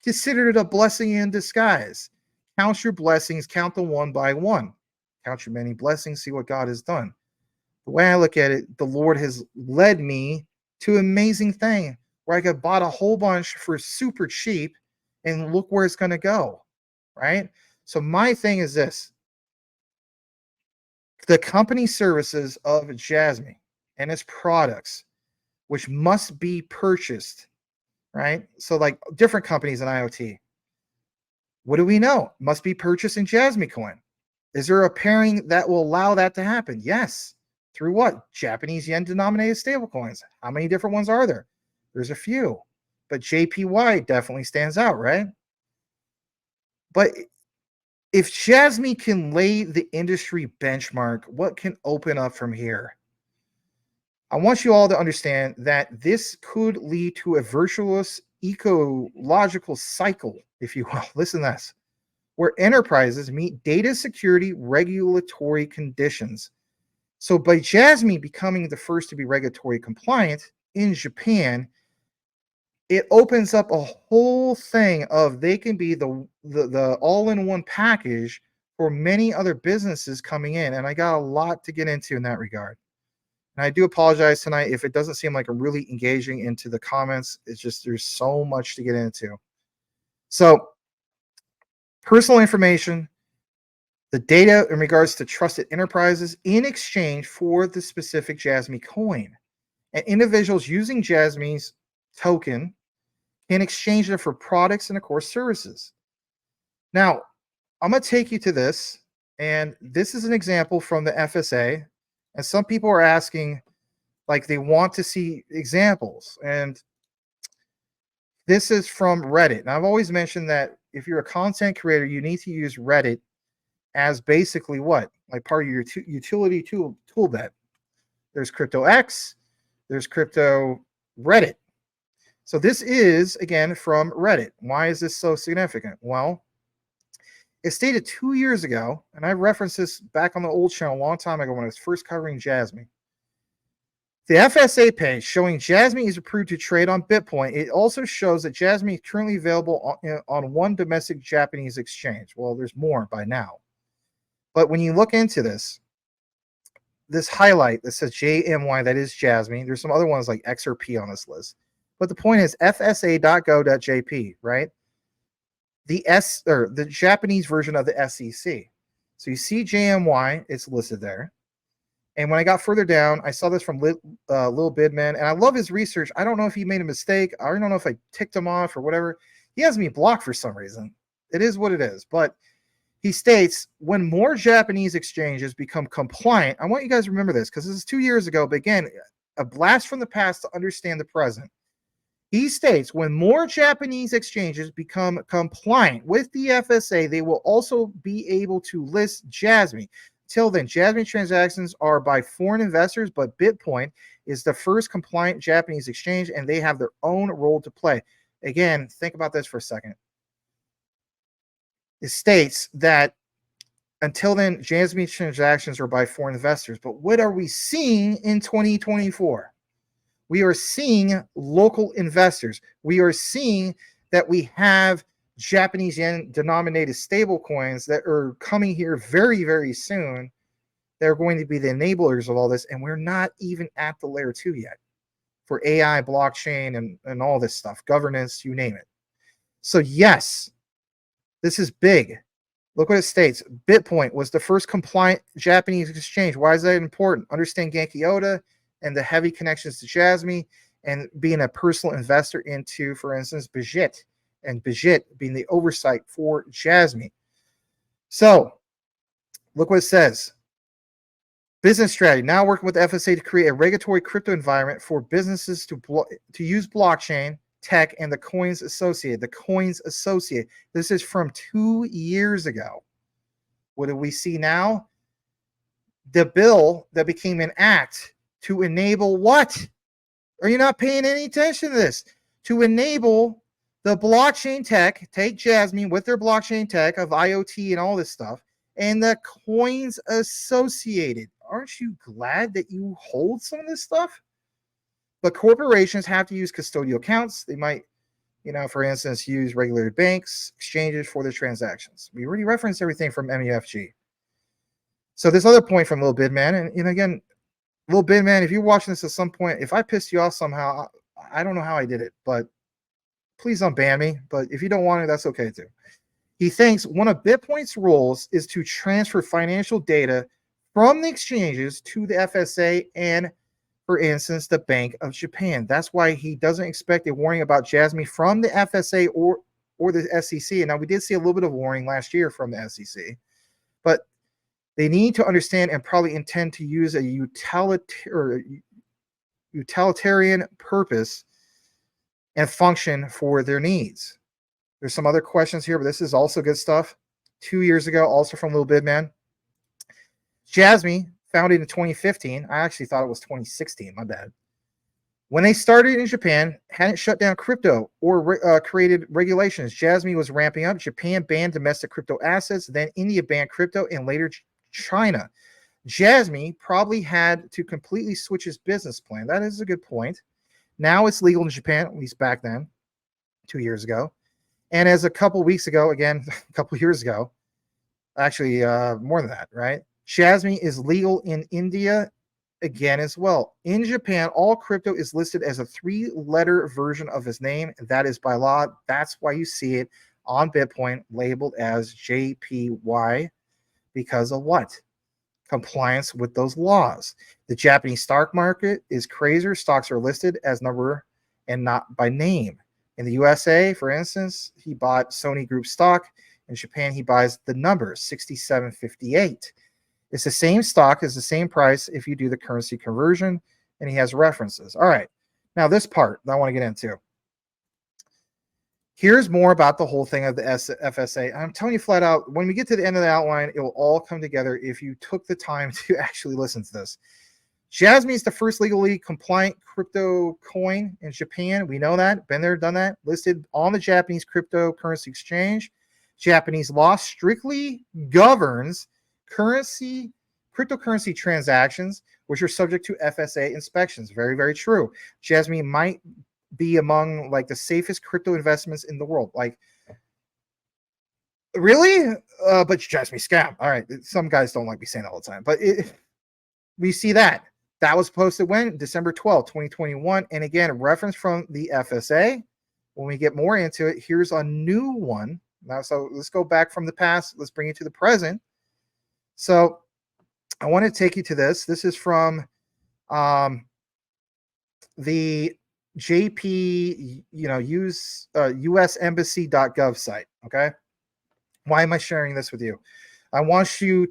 Consider it a blessing in disguise. Count your blessings, count them one by one. Count your many blessings, see what God has done. The way I look at it, the Lord has led me to an amazing thing where I could bought a whole bunch for super cheap, and look where it's going to go, right? So my thing is this. The company services of Jasmy and its products, which must be purchased, right? So like different companies in IoT. What do we know? Must be purchased in Jasmy coin. Is there a pairing that will allow that to happen? Yes. Through what? Japanese yen denominated stablecoins. How many different ones are there? There's a few. But JPY definitely stands out, right? But if Jasmy can lay the industry benchmark, what can open up from here? I want you all to understand that this could lead to a virtuous ecological cycle, if you will. Listen to this, where enterprises meet data security regulatory conditions. So by Jasmy becoming the first to be regulatory compliant in Japan, it opens up a whole thing of they can be the all-in-one package for many other businesses coming in. And I got a lot to get into in that regard. And I do apologize tonight if it doesn't seem like I'm really engaging into the comments. It's just there's so much to get into. So personal information, the data in regards to trusted enterprises in exchange for the specific Jasmy coin. And individuals using Jasmy's token can exchange it for products and, of course, services. Now, I'm going to take you to this, and this is an example from the FSA. And some people are asking, like, they want to see examples. And this is from Reddit. And I've always mentioned that if you're a content creator, you need to use Reddit as basically what? Like part of your utility tool bed. There's Crypto X, there's Crypto Reddit. So this is, again, from Reddit. Why is this so significant? Well, it stated 2 years ago, and I referenced this back on the old channel a long time ago when I was first covering Jasmy. The FSA page showing Jasmy is approved to trade on bitpoint. It also shows that Jasmy is currently available on one domestic Japanese exchange. Well, there's more by now. But when you look into this highlight that says JMY, that is Jasmy. There's some other ones like X or P on this list. But the point is fsa.go.jp, right? The Japanese version of the SEC. So you see JMY, it's listed there. And when I got further down, I saw this from Lil Bidman, and I love his research. I don't know if he made a mistake. I don't know if I ticked him off or whatever. He has me blocked for some reason. It is what it is. But he states, when more Japanese exchanges become compliant, I want you guys to remember this because this is 2 years ago, but again, a blast from the past to understand the present. He states, when more Japanese exchanges become compliant with the FSA, they will also be able to list Jasmy. Till then, Jasmy transactions are by foreign investors, but bitpoint is the first compliant Japanese exchange, and they have their own role to play. Again, think about this for a second. It states that until then, Jasmy transactions are by foreign investors. But what are we seeing in 2024? We are seeing local investors. We are seeing that we have Japanese yen denominated stable coins that are coming here very, very soon. They're going to be the enablers of all this. And we're not even at the layer 2 yet for AI, blockchain, and all this stuff, governance, you name it. So yes, this is big. Look what it states. Bitpoint was the first compliant Japanese exchange. Why is that important? Understand Genki Oda and the heavy connections to Jasmy and being a personal investor into, for instance, Bijit, and Bijit being the oversight for Jasmy. So look what it says. Business strategy. Now working with the FSA to create a regulatory crypto environment for businesses to use blockchain, tech, and the coins associated. The coins associated. This is from 2 years ago. What do we see now? The bill that became an act to enable what? Are you not paying any attention to this? To enable the blockchain tech, take Jasmy with their blockchain tech of IoT and all this stuff, and the coins associated. Aren't you glad that you hold some of this stuff? But corporations have to use custodial accounts. They might, for instance, use regulated banks, exchanges for their transactions. We already referenced everything from MUFG. So this other point from Lil Bidman, and again, Lil Bidman, if you're watching this at some point, if I pissed you off somehow, I don't know how I did it, but please don't ban me. But if you don't want it, that's okay too. He thinks one of Bitpoint's roles is to transfer financial data from the exchanges to the FSA and, for instance, the Bank of Japan. That's why he doesn't expect a warning about Jasmy from the FSA or the SEC. And now we did see a little bit of warning last year from the SEC, but they need to understand and probably intend to use a utilitarian purpose and function for their needs. There's some other questions here, but this is also good stuff. 2 years ago, also from Lil Bidman. Jasmy, founded in 2015. I actually thought it was 2016. My bad. When they started in Japan, hadn't shut down crypto or created regulations. Jasmy was ramping up. Japan banned domestic crypto assets. Then India banned crypto, and later China. Jasmy probably had to completely switch his business plan. That is a good point. Now it's legal in Japan, at least back then, 2 years ago. And as a couple weeks ago, again, a couple years ago, actually more than that, right? Jasmy is legal in India again as well. In Japan, all crypto is listed as a 3-letter version of his name. That is by law. That's why you see it on Bitpoint labeled as JPY because of what? Compliance with those laws. The Japanese stock market is crazier. Stocks are listed as number and not by name. In the USA, for instance, he bought Sony Group stock. In Japan, he buys the number 6758. It's the same stock, is the same price if you do the currency conversion, and he has references. All right. Now, this part that I want to get into. Here's more about the whole thing of the FSA. I'm telling you flat out, when we get to the end of the outline, it will all come together if you took the time to actually listen to this. Jasmy is the first legally compliant crypto coin in Japan. We know that. Been there, done that. Listed on the Japanese cryptocurrency exchange. Japanese law strictly governs cryptocurrency transactions, which are subject to FSA inspections. Very, very true. Jasmy might be among like the safest crypto investments in the world. Like, really? But Jasmy scam. All right. Some guys don't like me saying that all the time, but we see that. That was posted when? December 12th, 2021. And again, a reference from the FSA. When we get more into it, here's a new one. Now, so let's go back from the past. Let's bring it to the present. So I want to take you to this. This is from the JP, usembassy.gov site. Okay. Why am I sharing this with you? I want to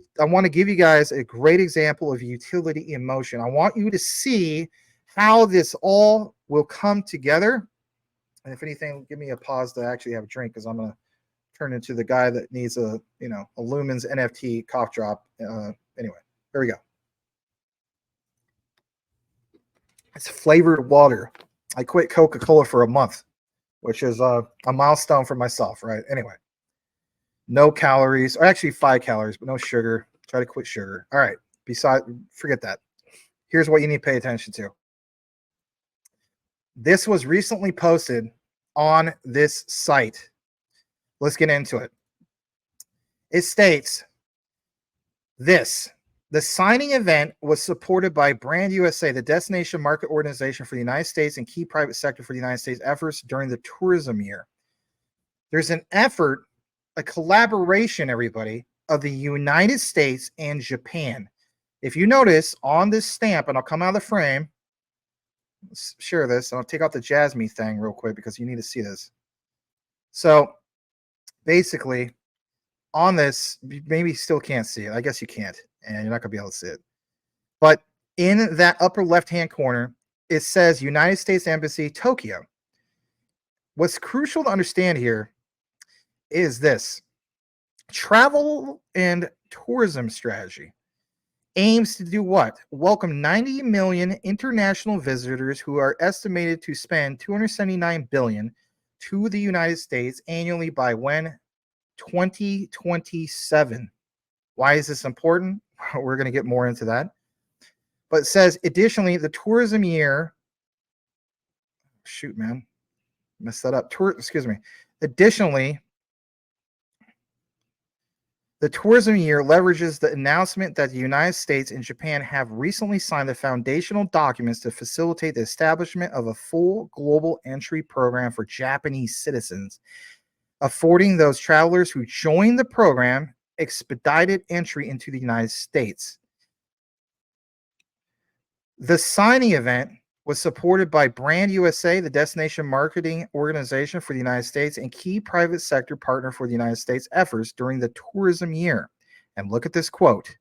give you guys a great example of utility in motion. I want you to see how this all will come together. And if anything, give me a pause to actually have a drink, because I'm going to turn into the guy that needs a Lumens NFT cough drop. Anyway, there we go. It's flavored water. I quit Coca-Cola for a month, which is a milestone for myself, right? Anyway, no calories, or actually 5 calories, but no sugar. Try to quit sugar. All right. Forget that. Here's what you need to pay attention to. This was recently posted on this site. Let's get into it. It states this. The signing event was supported by Brand USA, the destination market organization for the United States and key private sector for the United States efforts during the tourism year. There's an effort, a collaboration, everybody, of the United States and Japan. If you notice on this stamp, and I'll come out of the frame, let's share this, and I'll take out the Jasmy thing real quick because you need to see this. So basically, on this, maybe you still can't see it. I guess you can't, and you're not going to be able to see it. But in that upper left-hand corner, it says United States Embassy, Tokyo. What's crucial to understand here is this. Travel and tourism strategy aims to do what? Welcome 90 million international visitors who are estimated to spend $279 billion to the United States annually by when? 2027. Why is this important? We're going to get more into that. But it says, additionally, the tourism year, shoot, man, messed that up. Additionally, the tourism year leverages the announcement that the United States and Japan have recently signed the foundational documents to facilitate the establishment of a full global entry program for Japanese citizens, affording those travelers who join the program expedited entry into the United States. The signing event was supported by Brand USA, the destination marketing organization for the United States and key private sector partner for the United States efforts during the tourism year. And look at this quote.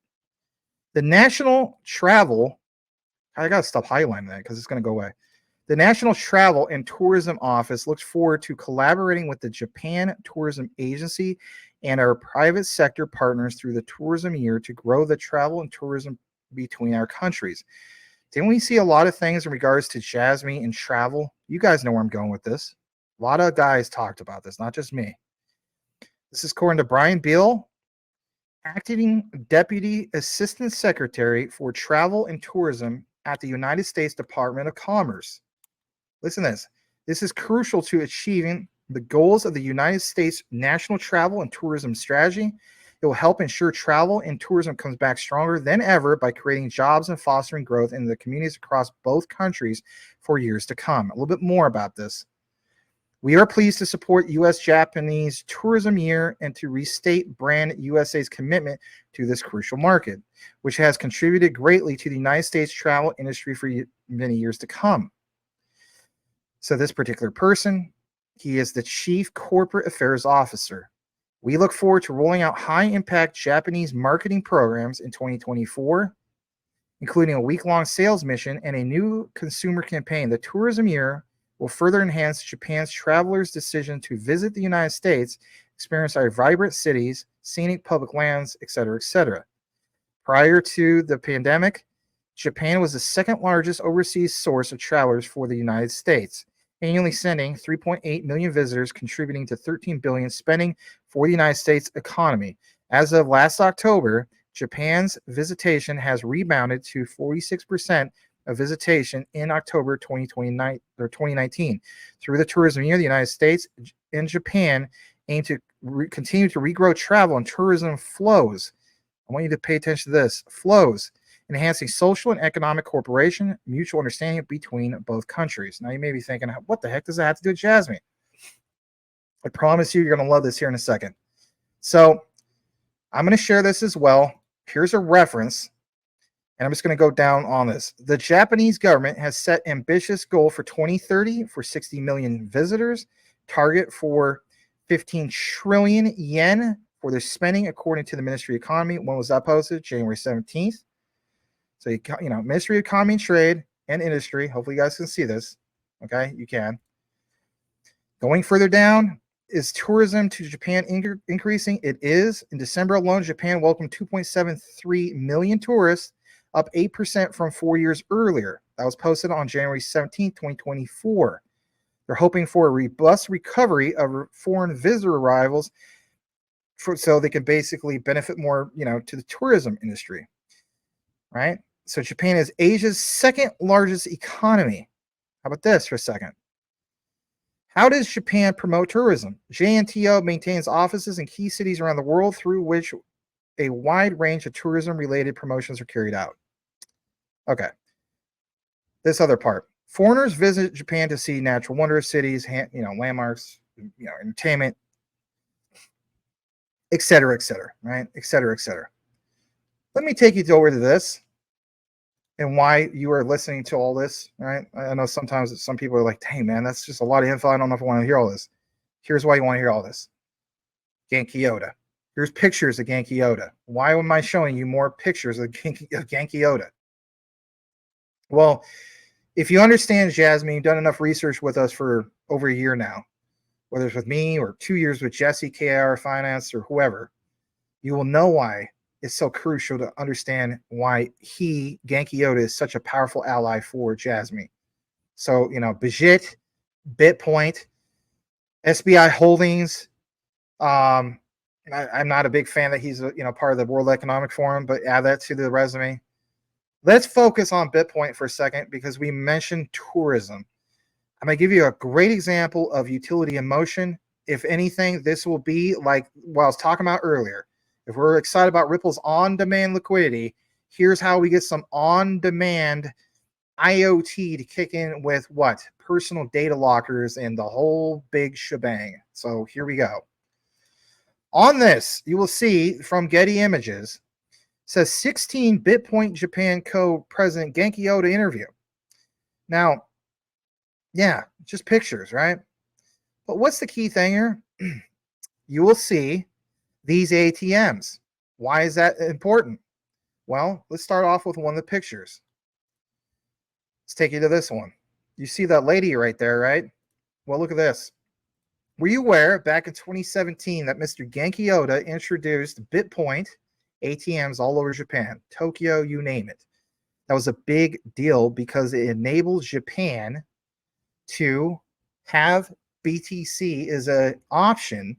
The National Travel, I got to stop highlighting that because it's going to go away. The National Travel and Tourism Office looks forward to collaborating with the Japan Tourism Agency and our private sector partners through the tourism year to grow the travel and tourism between our countries. Didn't we see a lot of things in regards to Jasmy and travel? You guys know where I'm going with this. A lot of guys talked about this, not just me. This is according to Brian Beal, Acting Deputy Assistant Secretary for Travel and Tourism at the United States Department of Commerce. Listen to this. This is crucial to achieving the goals of the United States National Travel and Tourism Strategy. It will help ensure travel and tourism comes back stronger than ever by creating jobs and fostering growth in the communities across both countries for years to come. A little bit more about this. We are pleased to support U.S.-Japanese Tourism Year and to restate Brand USA's commitment to this crucial market, which has contributed greatly to the United States travel industry for many years to come. So this particular person, he is the Chief Corporate Affairs Officer. We look forward to rolling out high-impact Japanese marketing programs in 2024, including a week-long sales mission and a new consumer campaign. The Tourism Year will further enhance Japan's travelers' decision to visit the United States, experience our vibrant cities, scenic public lands, etc., etc. Prior to the pandemic, Japan was the second largest overseas source of travelers for the United States, annually sending 3.8 million visitors, contributing to $13 billion spending for the United States economy. As of last October, Japan's visitation has rebounded to 46% of visitation in October 2019. Through the tourism year, the United States and Japan aim to continue to regrow travel and tourism flows. I want you to pay attention to this. Flows, enhancing social and economic cooperation, mutual understanding between both countries. Now you may be thinking, what the heck does that have to do with Jasmy? I promise you're going to love this here in a second. So I'm going to share this as well. Here's a reference, and I'm just going to go down on this. The Japanese government has set ambitious goal for 2030 for 60 million visitors, target for 15 trillion yen for their spending, according to the Ministry of Economy. When was that posted? January 17th. So, Ministry of Economy and Trade and Industry. Hopefully you guys can see this. Okay, you can. Going further down, is tourism to Japan increasing? It is. In December alone, Japan welcomed 2.73 million tourists, up 8% from 4 years earlier. That was posted on January 17, 2024. They're hoping for a robust recovery of foreign visitor arrivals so they can basically benefit more, to the tourism industry, right? So Japan is Asia's second largest economy. How about this for a second? How does Japan promote tourism? JNTO maintains offices in key cities around the world through which a wide range of tourism-related promotions are carried out. Okay. This other part. Foreigners visit Japan to see natural wonders, cities, landmarks, entertainment, et cetera, right? Et cetera, et cetera. Let me take you over to this and why you are listening to all this, right? I know sometimes some people are like, dang, man, that's just a lot of info. I don't know if I want to hear all this. Here's why you want to hear all this. Genki Oda. Here's pictures of Genki Oda. Why am I showing you more pictures of Genki Oda? Well, if you understand Jasmy, you've done enough research with us for over a year now, whether it's with me or 2 years with Jesse, KR Finance, or whoever, you will know why it's so crucial to understand why Genki Oda, is such a powerful ally for Jasmy. So, Bajit, Bitpoint, SBI Holdings. I'm not a big fan that he's part of the World Economic Forum, but add that to the resume. Let's focus on Bitpoint for a second because we mentioned tourism. I'm going to give you a great example of utility in motion. If anything, this will be like what I was talking about earlier. If we're excited about Ripple's on-demand liquidity, here's how we get some on-demand IoT to kick in with what? Personal data lockers and the whole big shebang. So here we go. On this, you will see from Getty Images, says 16 Bitpoint Japan Co. President Genki Oda interview. Now, yeah, just pictures, right? But what's the key thing here? You will see these ATMs. Why is that important? Well, let's start off with one of the pictures. Let's take you to this one. You see that lady right there, right? Well, look at this. Were you aware back in 2017 that Mr. Genki Oda introduced Bitpoint ATMs all over Japan, Tokyo, you name it? That was a big deal because it enabled Japan to have BTC as an option,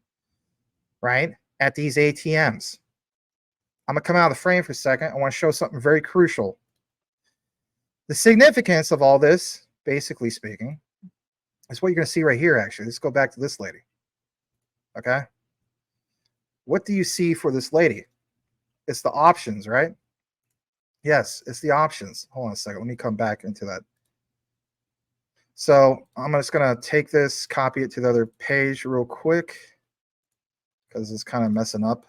right, at these ATMs. I'm going to come out of the frame for a second. I want to show something very crucial. The significance of all this, basically speaking, is what you're going to see right here, actually. Let's go back to this lady. Okay? What do you see for this lady? It's the options, right? Yes, it's the options. Hold on a second. Let me come back into that. So I'm just going to take this, copy it to the other page real quick because it's kind of messing up.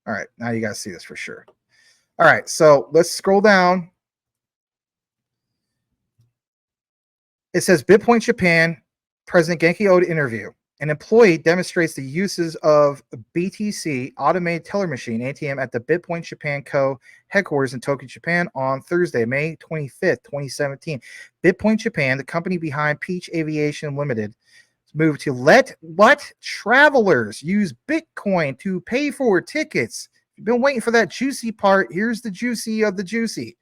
All right, now you guys see this for sure. All right, so let's scroll down. It says bitpoint Japan, President Genki Oda interview. An employee demonstrates the uses of BTC automated teller machine ATM at the Bitpoint Japan Co. headquarters in Tokyo, Japan on Thursday, May 25th, 2017. Bitpoint Japan, the company behind Peach Aviation Limited, moved to let travelers use Bitcoin to pay for tickets. You've been waiting for that juicy part. Here's the juicy of the juicy.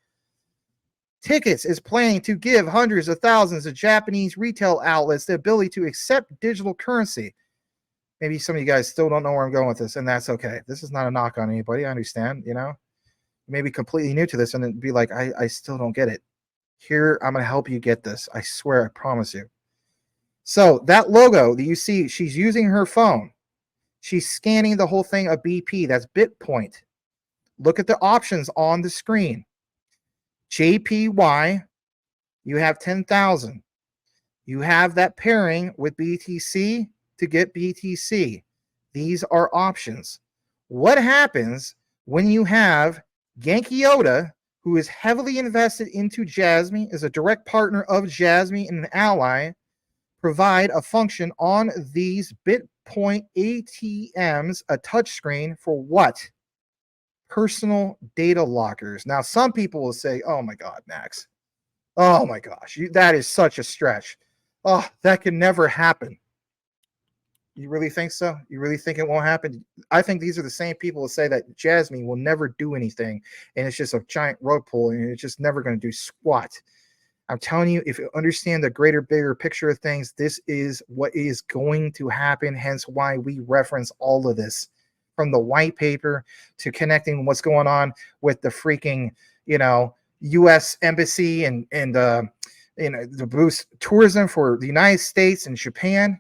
Tickets is planning to give hundreds of thousands of Japanese retail outlets the ability to accept digital currency. Maybe some of you guys still don't know where I'm going with this, and that's okay. This is not a knock on anybody. I understand, you may be completely new to this and be like, I still don't get it. Here, I'm going to help you get this. I swear, I promise you. So that logo that you see, she's using her phone. She's scanning the whole thing of BP. That's Bitpoint. Look at the options on the screen. JPY, you have 10,000. You have that pairing with BTC to get BTC. These are options. What happens when you have Genki Oda, who is heavily invested into Jasmy, is a direct partner of Jasmy and an ally, provide a function on these Bitpoint ATMs, a touchscreen for what? Personal data lockers. Now, some people will say, oh my God, Max. Oh my gosh, that is such a stretch. Oh, that can never happen. You really think so? You really think it won't happen? I think these are the same people who say that Jasmy will never do anything and it's just a giant rug pull and it's just never going to do squat. I'm telling you, if you understand the greater, bigger picture of things, this is what is going to happen. Hence why we reference all of this, from the white paper to connecting what's going on with the freaking, U.S. embassy and the boost tourism for the United States and Japan.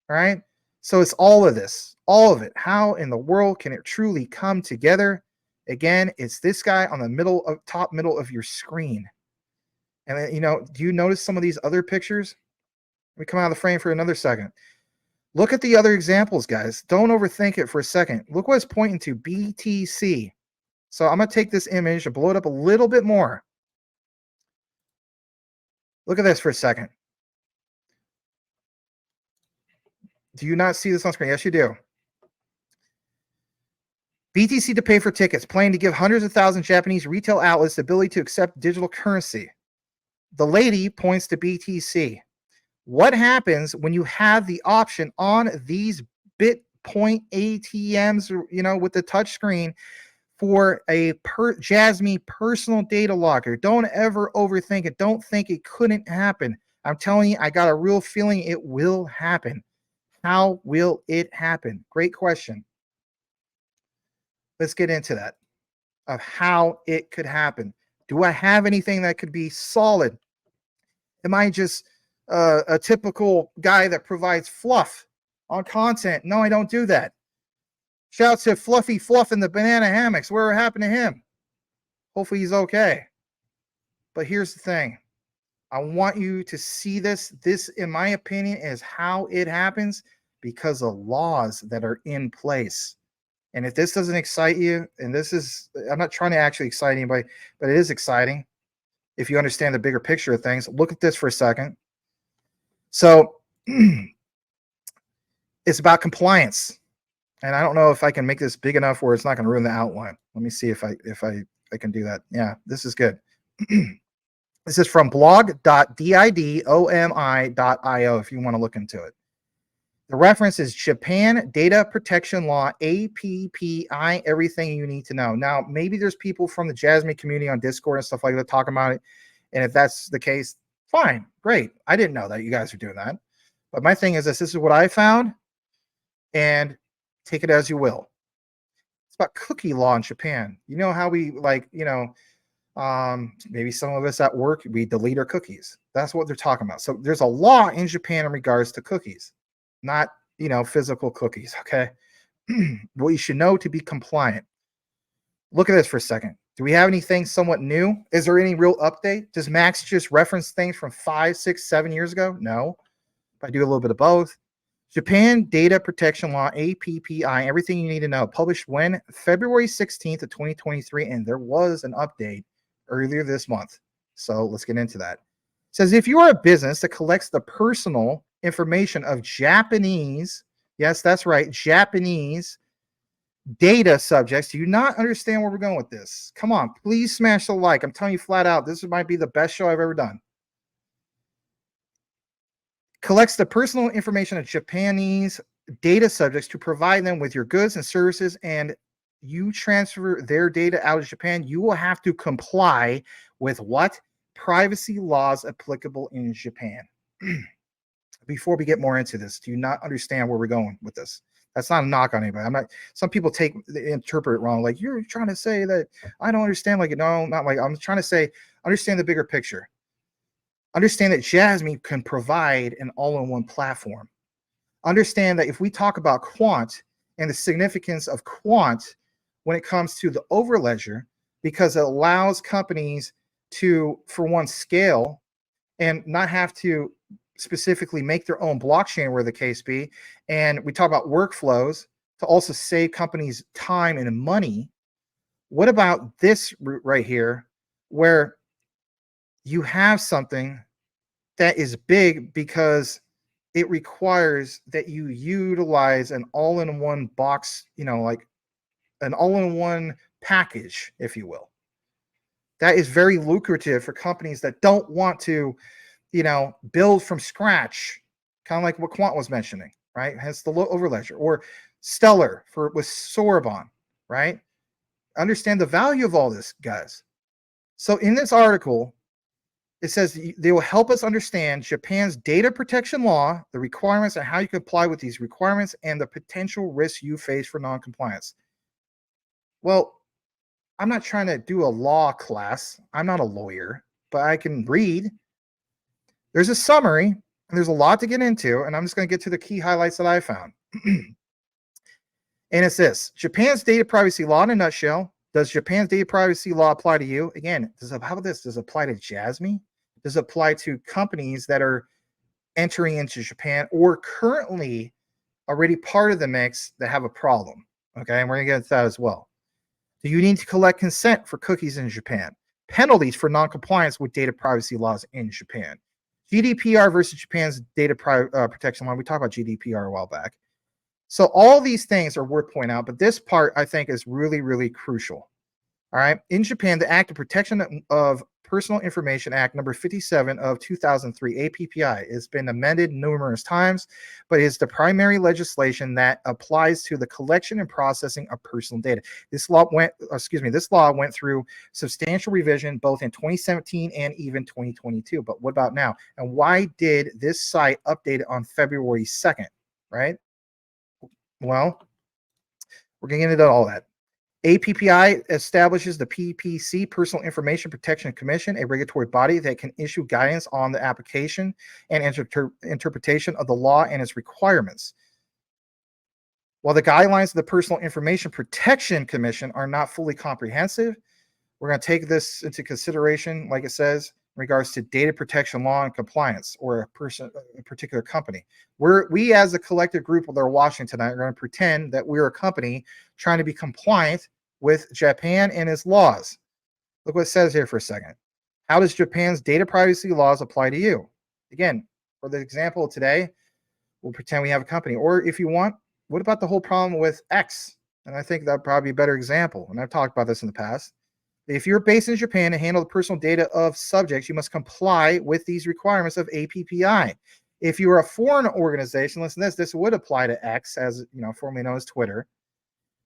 All right. So it's all of this, all of it. How in the world can it truly come together? Again, it's this guy on the top middle of your screen. And do you notice some of these other pictures? Let me come out of the frame for another second. Look at the other examples, guys. Don't overthink it for a second. Look what it's pointing to, BTC. So I'm going to take this image and blow it up a little bit more. Look at this for a second. Do you not see this on screen? Yes, you do. BTC to pay for tickets, planning to give hundreds of thousands Japanese retail outlets the ability to accept digital currency. The lady points to BTC. What happens when you have the option on these Bitpoint ATMs, with the touch screen for a Jasmy personal data locker? Don't ever overthink it. Don't think it couldn't happen. I'm telling you, I got a real feeling it will happen. How will it happen? Great question. Let's get into that, of how it could happen. Do I have anything that could be solid? Am I just a typical guy that provides fluff on content? No, I don't do that. Shout out to Fluffy Fluff in the banana hammocks. Whatever happened to him? Hopefully he's okay. But here's the thing. I want you to see this. This, in my opinion, is how it happens because of laws that are in place. And if this doesn't excite you, and I'm not trying to actually excite anybody, but it is exciting if you understand the bigger picture of things. Look at this for a second. So it's about compliance. And I don't know if I can make this big enough where it's not going to ruin the outline. Let me see if I can do that. Yeah, this is good. This is from blog.didomi.io if you want to look into it. The reference is Japan Data Protection Law, APPI, everything you need to know. Now, maybe there's people from the Jasmy community on Discord and stuff like that talking about it. And if that's the case, fine, great. I didn't know that you guys are doing that. But my thing is this is what I found, and take it as you will. It's about cookie law in Japan. You know how we maybe some of us at work, we delete our cookies. That's what they're talking about. So there's a law in Japan in regards to cookies, not, physical cookies. Okay. What you should know to be compliant. Look at this for a second. Do we have anything somewhat new? Is there any real update? Does Max just reference things from 5, 6, 7 years ago? No. I do a little bit of both. Japan Data Protection Law, APPI, everything you need to know. Published when? February 16th of 2023, and there was an update earlier this month. So let's get into that. It says if you are a business that collects the personal information of Japanese, yes, that's right, Japanese data subjects, do you not understand where we're going with this? Come on, please smash the like. I'm telling you flat out, this might be the best show I've ever done. Collects the personal information of Japanese data subjects to provide them with your goods and services, and you transfer their data out of Japan, you will have to comply with what? Privacy laws applicable in Japan. Before we get more into this, do you not understand where we're going with this? That's not a knock on anybody. I'm not. Some people interpret it wrong. Like, you're trying to say that I don't understand. Like, no, not like. I'm trying to say understand the bigger picture. Understand that Jasmy can provide an all-in-one platform. Understand that if we talk about quant and the significance of quant when it comes to the overledger, because it allows companies to, for one, scale and not have to specifically make their own blockchain, where the case be. And we talk about workflows to also save companies time and money. What about this route right here, where you have something that is big because it requires that you utilize an all-in-one box, like an all-in-one package, if you will. That is very lucrative for companies that don't want to, build from scratch, kind of like what Quant was mentioning, right? Hence the overledger, or Stellar with Sorbonne, right? Understand the value of all this, guys. So in this article, it says they will help us understand Japan's data protection law, the requirements, and how you comply with these requirements, and the potential risks you face for non-compliance. Well, I'm not trying to do a law class. I'm not a lawyer, but I can read. There's a summary, and there's a lot to get into, and I'm just going to get to the key highlights that I found. And it's this: Japan's data privacy law in a nutshell. Does Japan's data privacy law apply to you? Again, how about this? Does it apply to Jasmy? Does it apply to companies that are entering into Japan or currently already part of the mix that have a problem? Okay, and we're going to get into that as well. Do you need to collect consent for cookies in Japan? Penalties for non-compliance with data privacy laws in Japan. GDPR versus Japan's data protection law. We talked about GDPR a while back. So all these things are worth pointing out, but this part I think is really, really crucial. All right. In Japan, the Act of Protection of Personal Information Act number 57 of 2003, APPI, has been amended numerous times, but is the primary legislation that applies to the collection and processing of personal data. This law went through substantial revision both in 2017 and even 2022. But what about now? And why did this site update it on February 2nd? Right? Well, we're going to get into all that. APPI establishes the PPC, Personal Information Protection Commission, a regulatory body that can issue guidance on the application and interpretation of the law and its requirements. While the guidelines of the Personal Information Protection Commission are not fully comprehensive, we're going to take this into consideration, like it says, in regards to data protection law and compliance, or a particular company. We as a collective group that are watching tonight are going to pretend that we're a company trying to be compliant with Japan and its laws. Look what it says here for a second. How does Japan's data privacy laws apply to you? Again, for the example today, we'll pretend we have a company. Or if you want, what about the whole problem with X? And I think that'd probably be a better example. And I've talked about this in the past. If you're based in Japan and handle the personal data of subjects, you must comply with these requirements of APPI. If you are a foreign organization, listen to this, this would apply to X, as formerly known as Twitter.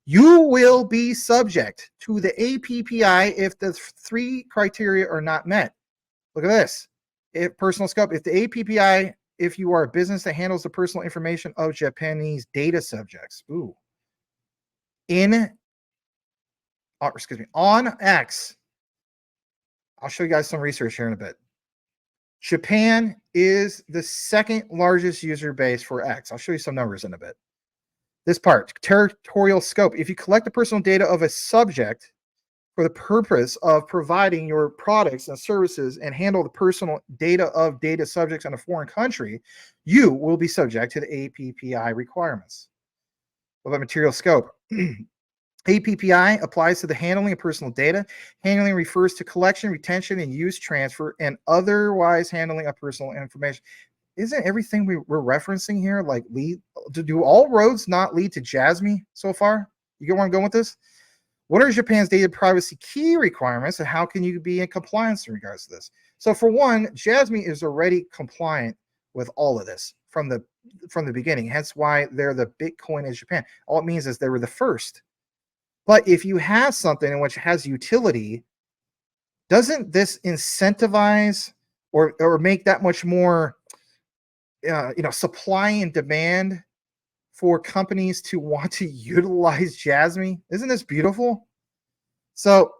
You will be subject to the APPI if the three criteria are not met. Look at this. Personal scope. If the APPI, if you are a business that handles the personal information of Japanese data subjects, on X, I'll show you guys some research here in a bit. Japan is the second largest user base for X. I'll show you some numbers in a bit. This part, territorial scope. If you collect the personal data of a subject for the purpose of providing your products and services and handle the personal data of data subjects in a foreign country, you will be subject to the APPI requirements. What about material scope? APPI applies to the handling of personal data. Handling refers to collection, retention, and use, transfer, and otherwise handling of personal information. Isn't everything we're referencing here like lead? Do all roads not lead to Jasmy so far? You get where I'm going with this? What are Japan's data privacy key requirements, and how can you be in compliance in regards to this? So for one, Jasmy is already compliant with all of this from the beginning. Hence why they're the Bitcoin of Japan. All it means is they were the first. But if you have something in which has utility, doesn't this incentivize or make that much more supply and demand for companies to want to utilize Jasmy? Isn't this beautiful? So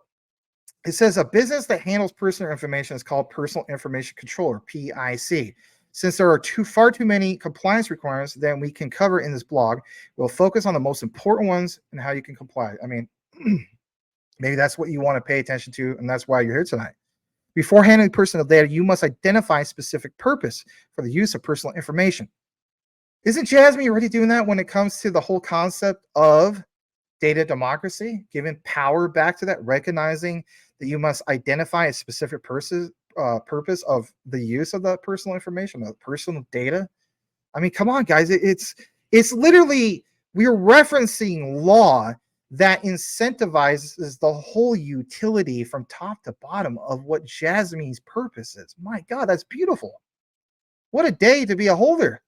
it says a business that handles personal information is called Personal Information Controller, PIC. Since there are far too many compliance requirements that we can cover in this blog, we'll focus on the most important ones and how you can comply. I mean, maybe that's what you want to pay attention to, and that's why you're here tonight. Before handling personal data, you must identify a specific purpose for the use of personal information. Isn't Jasmy already doing that when it comes to the whole concept of data democracy, giving power back to that, recognizing that you must identify a specific purpose of the use of that personal information, of personal data? I mean, come on, guys. It's literally, we're referencing law that incentivizes the whole utility from top to bottom of what Jasmy's purpose is. My God, that's beautiful. What a day to be a holder.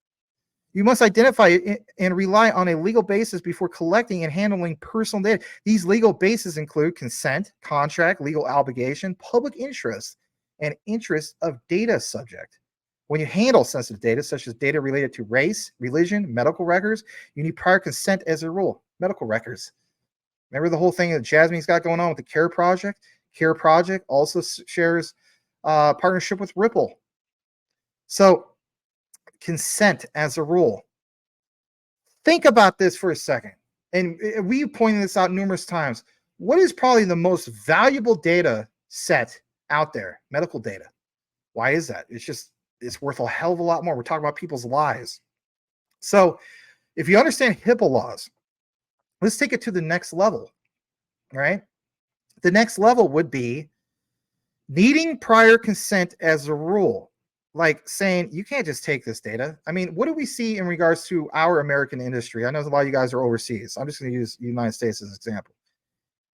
You must identify and rely on a legal basis before collecting and handling personal data. These legal bases include consent, contract, legal obligation, public interest, and interest of data subject. When you handle sensitive data, such as data related to race, religion, medical records, you need prior consent as a rule. Medical records. Remember the whole thing that Jasmy's got going on with the CARE project? CARE project also shares partnership with Ripple. So consent as a rule. Think about this for a second. And we pointed this out numerous times. What is probably the most valuable data set out there? Medical data. Why is that? It's worth a hell of a lot more. We're talking about people's lives. So if you understand HIPAA laws, let's take it to the next level, right? The next level would be needing prior consent as a rule. Like saying, you can't just take this data. I mean, what do we see in regards to our American industry? I know a lot of you guys are overseas. I'm just going to use the United States as an example.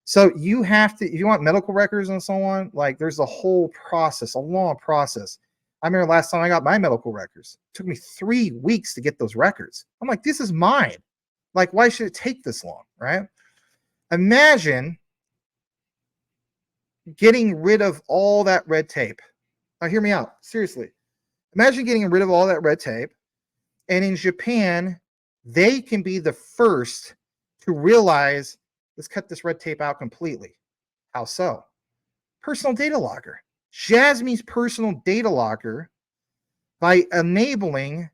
So you have to, if you want medical records and so on, like there's a whole process, a long process. I remember last time I got my medical records. It took me 3 weeks to get those records. I'm like, this is mine. Like, why should it take this long, right? Imagine getting rid of all that red tape. Now, hear me out. Seriously. Imagine getting rid of all that red tape. And in Japan, they can be the first to realize, let's cut this red tape out completely. How so? Personal data locker. Jasmy's personal data locker, by enabling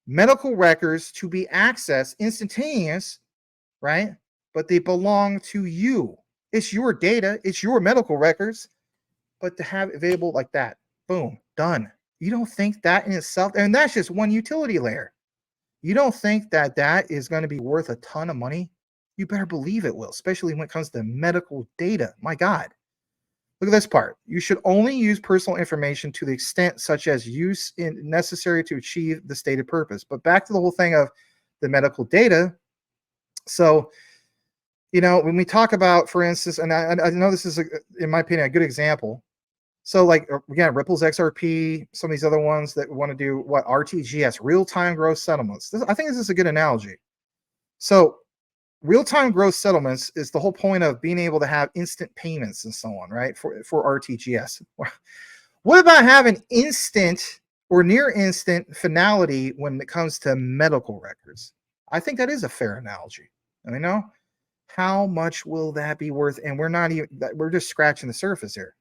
medical records to be accessed instantaneous, right? But they belong to you. It's your data. It's your medical records. But to have it available like that, boom, done. You don't think that in itself, and that's just one utility layer. You don't think that that is going to be worth a ton of money? You better believe it will, especially when it comes to medical data. My God. Look at this part. You should only use personal information to the extent such as use necessary to achieve the stated purpose. But back to the whole thing of the medical data. So, when we talk about, for instance, and I know this is, in my opinion, a good example. So like, again, Ripple's XRP, some of these other ones that want to do RTGS, real-time gross settlements. I think this is a good analogy. So real-time gross settlements is the whole point of being able to have instant payments and so on, right? For RTGS. What about having instant or near instant finality when it comes to medical records? I think that is a fair analogy. How much will that be worth? And we're just scratching the surface here.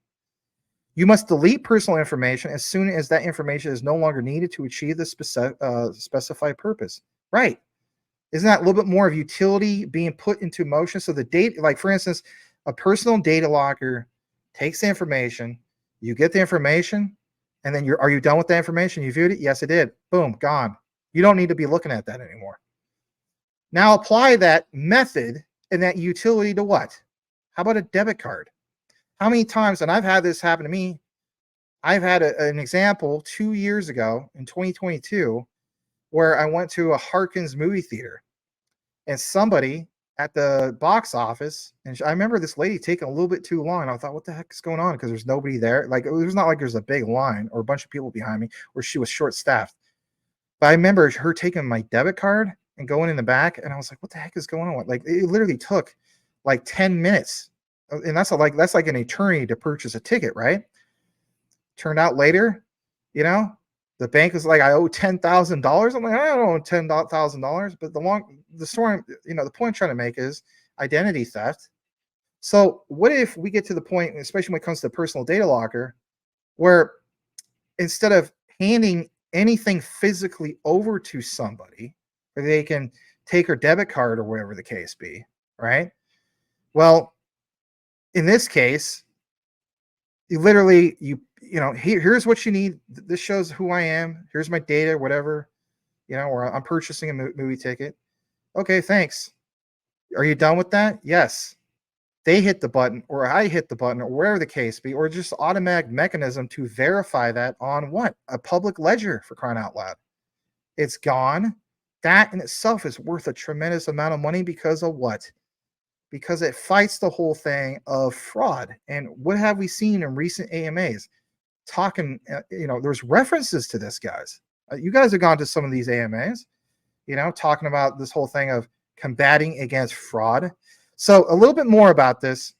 You must delete personal information as soon as that information is no longer needed to achieve the specified purpose. Right. Isn't that a little bit more of utility being put into motion? So the data, like for instance, A personal data locker takes the information, you get the information, and then are you done with the information? You viewed it? Yes, it did. Boom, gone. You don't need to be looking at that anymore. Now apply that method and that utility to what? How about a debit card? How many times, and I've had this happen to me, I've had an example 2 years ago in 2022 where I went to a Harkins movie theater and somebody at the box office, and I remember this lady taking a little bit too long, and I thought, what the heck is going on? Because there's nobody there. Like, it was not like there's a big line or a bunch of people behind me, or she was short staffed. But I remember her taking my debit card and going in the back, and I was like, what the heck is going on? Like, it literally took like 10 minutes. And that's like an eternity to purchase a ticket, right? Turned out later, the bank was like, I owe $10,000. I'm like, I don't owe $10,000. But the story, the point I'm trying to make is identity theft. So what if we get to the point, especially when it comes to personal data locker, where instead of handing anything physically over to somebody, where they can take her debit card or whatever the case be, right? Well, in this case, here's what you need. This shows who I am. Here's my data, whatever, or I'm purchasing a movie ticket. Okay, thanks. Are you done with that? Yes. They hit the button, or I hit the button, or wherever the case be, or just automatic mechanism to verify that on what? A public ledger, for crying out loud. It's gone. That in itself is worth a tremendous amount of money because of what? Because it fights the whole thing of fraud. And what have we seen in recent AMAs? Talking, there's references to this, guys. You guys have gone to some of these AMAs, talking about this whole thing of combating against fraud. So a little bit more about this.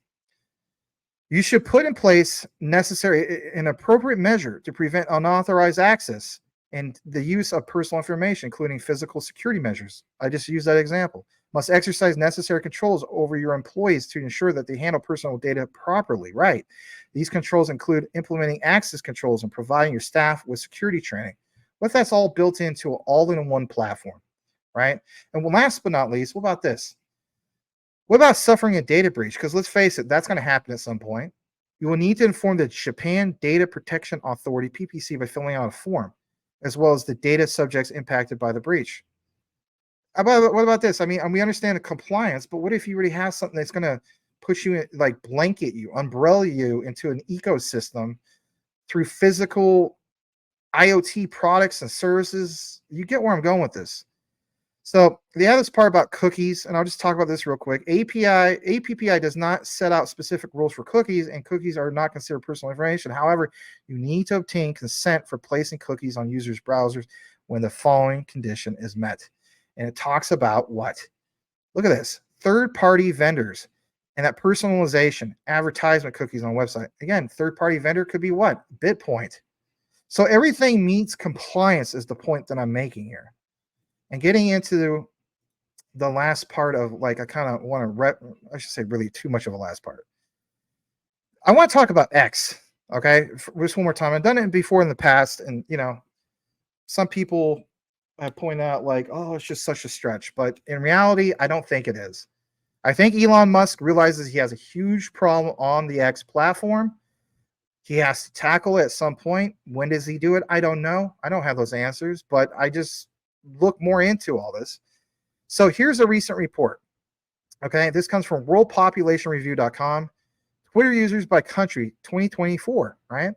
You should put in place an appropriate measure to prevent unauthorized access and the use of personal information, including physical security measures. I just used that example. Must exercise necessary controls over your employees to ensure that they handle personal data properly, right? These controls include implementing access controls and providing your staff with security training. What if that's all built into an all-in-one platform, right? And last but not least, what about this? What about suffering a data breach? Because let's face it, that's going to happen at some point. You will need to inform the Japan Data Protection Authority, PPC, by filling out a form, as well as the data subjects impacted by the breach. What about this? I mean, we understand the compliance, but what if you already have something that's going to push you, like blanket you, umbrella you into an ecosystem through physical IoT products and services? You get where I'm going with this. So the other part about cookies, and I'll just talk about this real quick. APPI does not set out specific rules for cookies, and cookies are not considered personal information. However, you need to obtain consent for placing cookies on users' browsers when the following condition is met. And it talks about what? Look at this. Third-party vendors and that personalization, advertisement cookies on a website. Again, third-party vendor could be what? Bitpoint. So everything meets compliance is the point that I'm making here. And getting into the last part of, like, I kind of want to, I should say really too much of a last part. I want to talk about X, okay? Just one more time. I've done it before in the past, and, some people have pointed out, like, oh, it's just such a stretch. But in reality, I don't think it is. I think Elon Musk realizes he has a huge problem on the X platform. He has to tackle it at some point. When does he do it? I don't know. I don't have those answers, but I just look more into all this. So here's a recent report. Okay, this comes from worldpopulationreview.com. Twitter users by country 2024, right?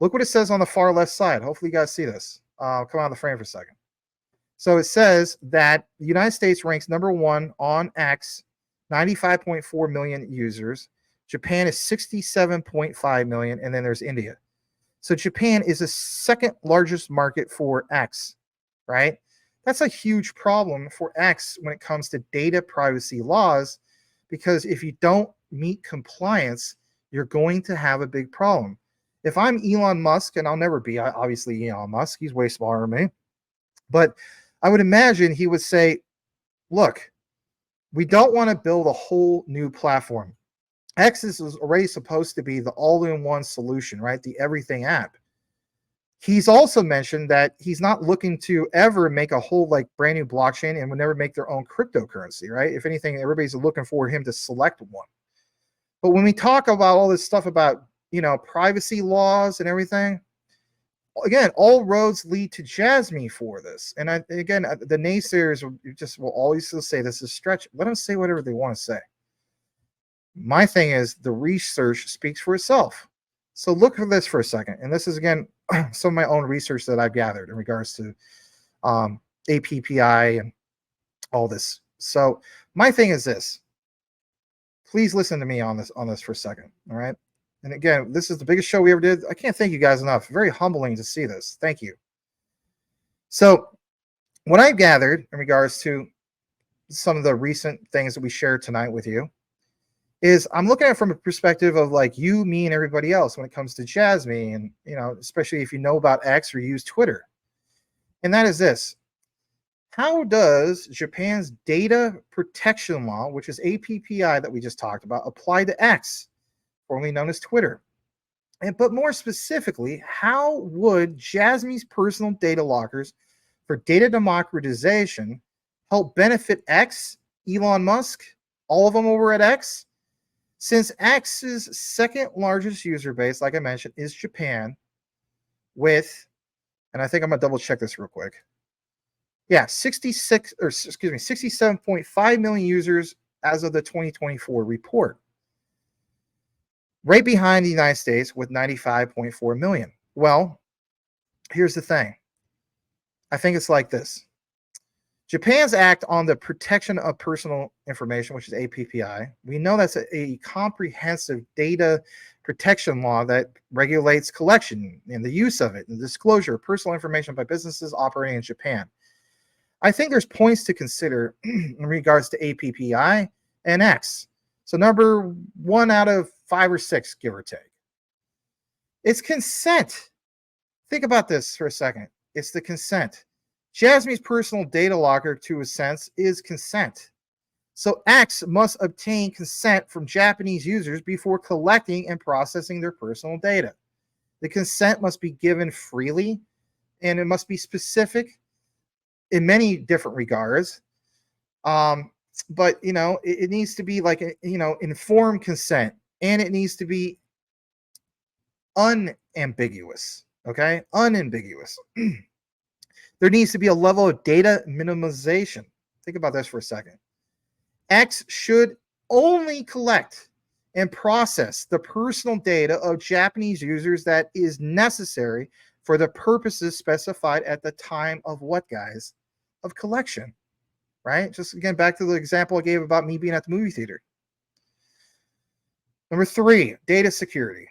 Look what it says on the far left side. Hopefully you guys see this. Come out of the frame for a second. So it says that the United States ranks #1 on X, 95.4 million users. Japan is 67.5 million, and then there's India. So Japan is the second largest market for X, right? That's a huge problem for X when it comes to data privacy laws, because if you don't meet compliance, you're going to have a big problem. If I'm Elon Musk, and I'll never be obviously Elon Musk, he's way smaller than me, but I would imagine he would say, look, we don't want to build a whole new platform. X is already supposed to be the all-in-one solution, right? The everything app. He's also mentioned that he's not looking to ever make a whole brand new blockchain and will never make their own cryptocurrency, right? If anything, everybody's looking for him to select one. But when we talk about all this stuff about, privacy laws and everything, again, all roads lead to Jasmy for this. And the naysayers will always say this is stretch. Let them say whatever they want to say. My thing is the research speaks for itself. So look at this for a second. And this is, again, some of my own research that I've gathered in regards to Appi and all this. So my thing is this. Please listen to me on this for a second. All right. And again, this is the biggest show we ever did. I can't thank you guys enough. Very humbling to see this. Thank you. So what I've gathered in regards to some of the recent things that we shared tonight with you is I'm looking at it from a perspective of like you, me, and everybody else when it comes to Jasmy, and especially if you know about X or use Twitter. And that is this. How does Japan's data protection law, which is Appi that we just talked about, apply to X, formerly known as Twitter? But more specifically, how would Jasmy's personal data lockers for data democratization help benefit X, Elon Musk, all of them over at X? Since X's second largest user base, like I mentioned, is Japan with, and I think I'm going to double check this real quick. Yeah, 67.5 million users as of the 2024 report. Right behind the United States with 95.4 million. Well, here's the thing. I think it's like this. Japan's Act on the Protection of Personal Information, which is APPI, we know that's a comprehensive data protection law that regulates collection and the use of it and the disclosure of personal information by businesses operating in Japan. I think there's points to consider in regards to APPI and X. So number 1 out of 5 or 6, give or take. It's consent. Think about this for a second. It's the consent. Jasmy's personal data locker, to a sense, is consent. So X must obtain consent from Japanese users before collecting and processing their personal data. The consent must be given freely, and it must be specific in many different regards. But, it needs to be like, informed consent, and it needs to be unambiguous, okay? Unambiguous. There needs to be a level of data minimization. Think about this for a second. X should only collect and process the personal data of Japanese users that is necessary for the purposes specified at the time of what, guys? Of collection, right? Just again, back to the example I gave about me being at the movie theater. Number 3, data security.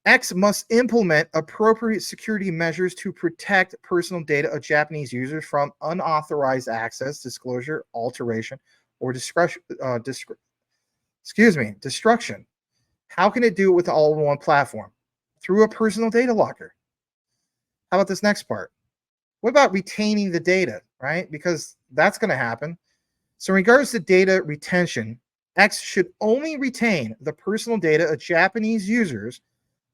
X must implement appropriate security measures to protect personal data of Japanese users from unauthorized access, disclosure, alteration, or destruction. How can it do it with all-in-one platform? Through a personal data locker. How about this next part? What about retaining the data, right? Because that's going to happen. So in regards to data retention, X should only retain the personal data of Japanese users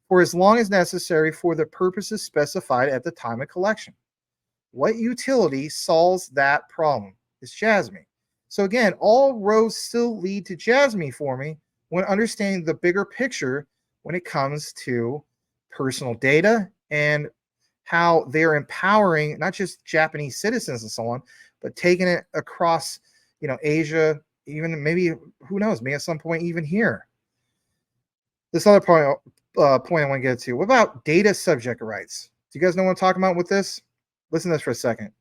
for as long as necessary for the purposes specified at the time of collection. What utility solves that problem? It's Jasmy. So again, all roads still lead to Jasmy for me when understanding the bigger picture when it comes to personal data and how they're empowering not just Japanese citizens and so on, but taking it across, Asia, even maybe, who knows, maybe at some point even here. This other point I want to get to. What about data subject rights? Do you guys know what I'm talking about with this? Listen to this for a second.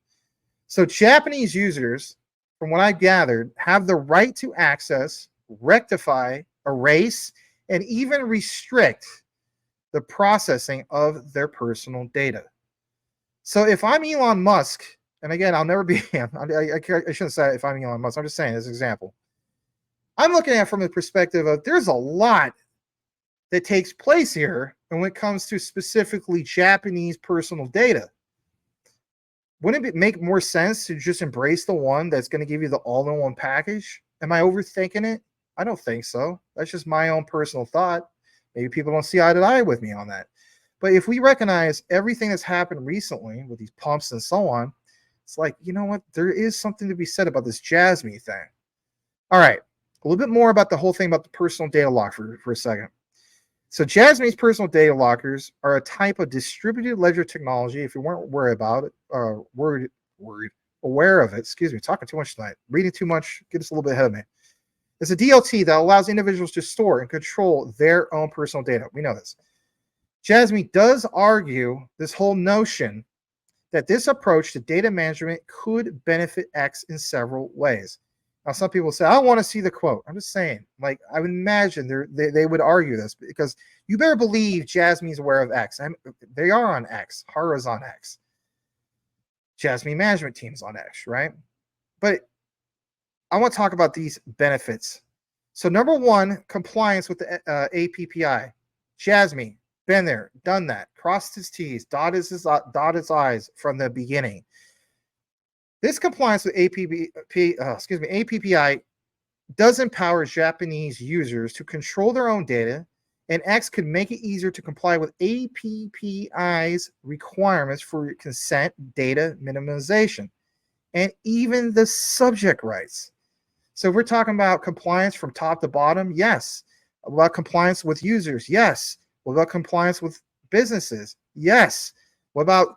So Japanese users, from what I gathered, have the right to access, rectify, erase, and even restrict the processing of their personal data. So if I'm Elon Musk, and again, I'll never be him. I shouldn't say if I'm Elon Musk. I'm just saying as an example. I'm looking at it from the perspective of there's a lot that takes place here, and when it comes to specifically Japanese personal data, wouldn't it make more sense to just embrace the one that's going to give you the all-in-one package? Am I overthinking it? I don't think so. That's just my own personal thought. Maybe people don't see eye to eye with me on that. But if we recognize everything that's happened recently with these pumps and so on, it's like, you know what? There is something to be said about this Jasmy thing. All right. A little bit more about the whole thing about the personal data lock for a second. So Jasmy's personal data lockers are a type of distributed ledger technology. If you weren't worried about it, aware of it, excuse me, talking too much tonight, reading too much, get us a little bit ahead of me. It's a DLT that allows individuals to store and control their own personal data. We know this. Jasmy does argue this whole notion that this approach to data management could benefit X in several ways. Now, some people say, I want to see the quote. I'm just saying, like, I would imagine they would argue this because you better believe Jasmy's aware of X. They are on X. Hara's on X. Jasmy management team's on X, right? But I want to talk about these benefits. So, number one, compliance with the APPI. Jasmy, been there, done that, crossed his T's, dotted his I's from the beginning. This compliance with APPI does empower Japanese users to control their own data, and X could make it easier to comply with APPI's requirements for consent data minimization, and even the subject rights. So if we're talking about compliance from top to bottom, yes. About compliance with users, yes. What about compliance with businesses? Yes. What about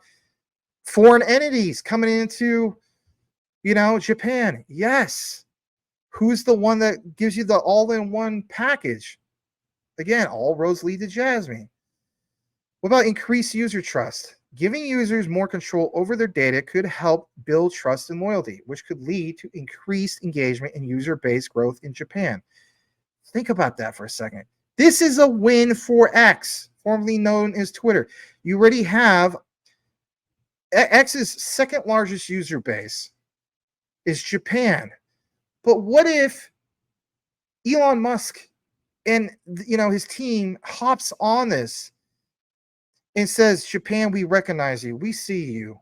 foreign entities coming into Japan? Yes. Who's the one that gives you the all-in-one package? Again, all roads lead to Jasmy. What about increased user trust? Giving users more control over their data could help build trust and loyalty, which could lead to increased engagement and user-based growth in Japan. Think about that for a second. This is a win for X, formerly known as Twitter. You already have X's second largest user base is Japan. But what if Elon Musk and his team hops on this and says, Japan, we recognize you. We see you.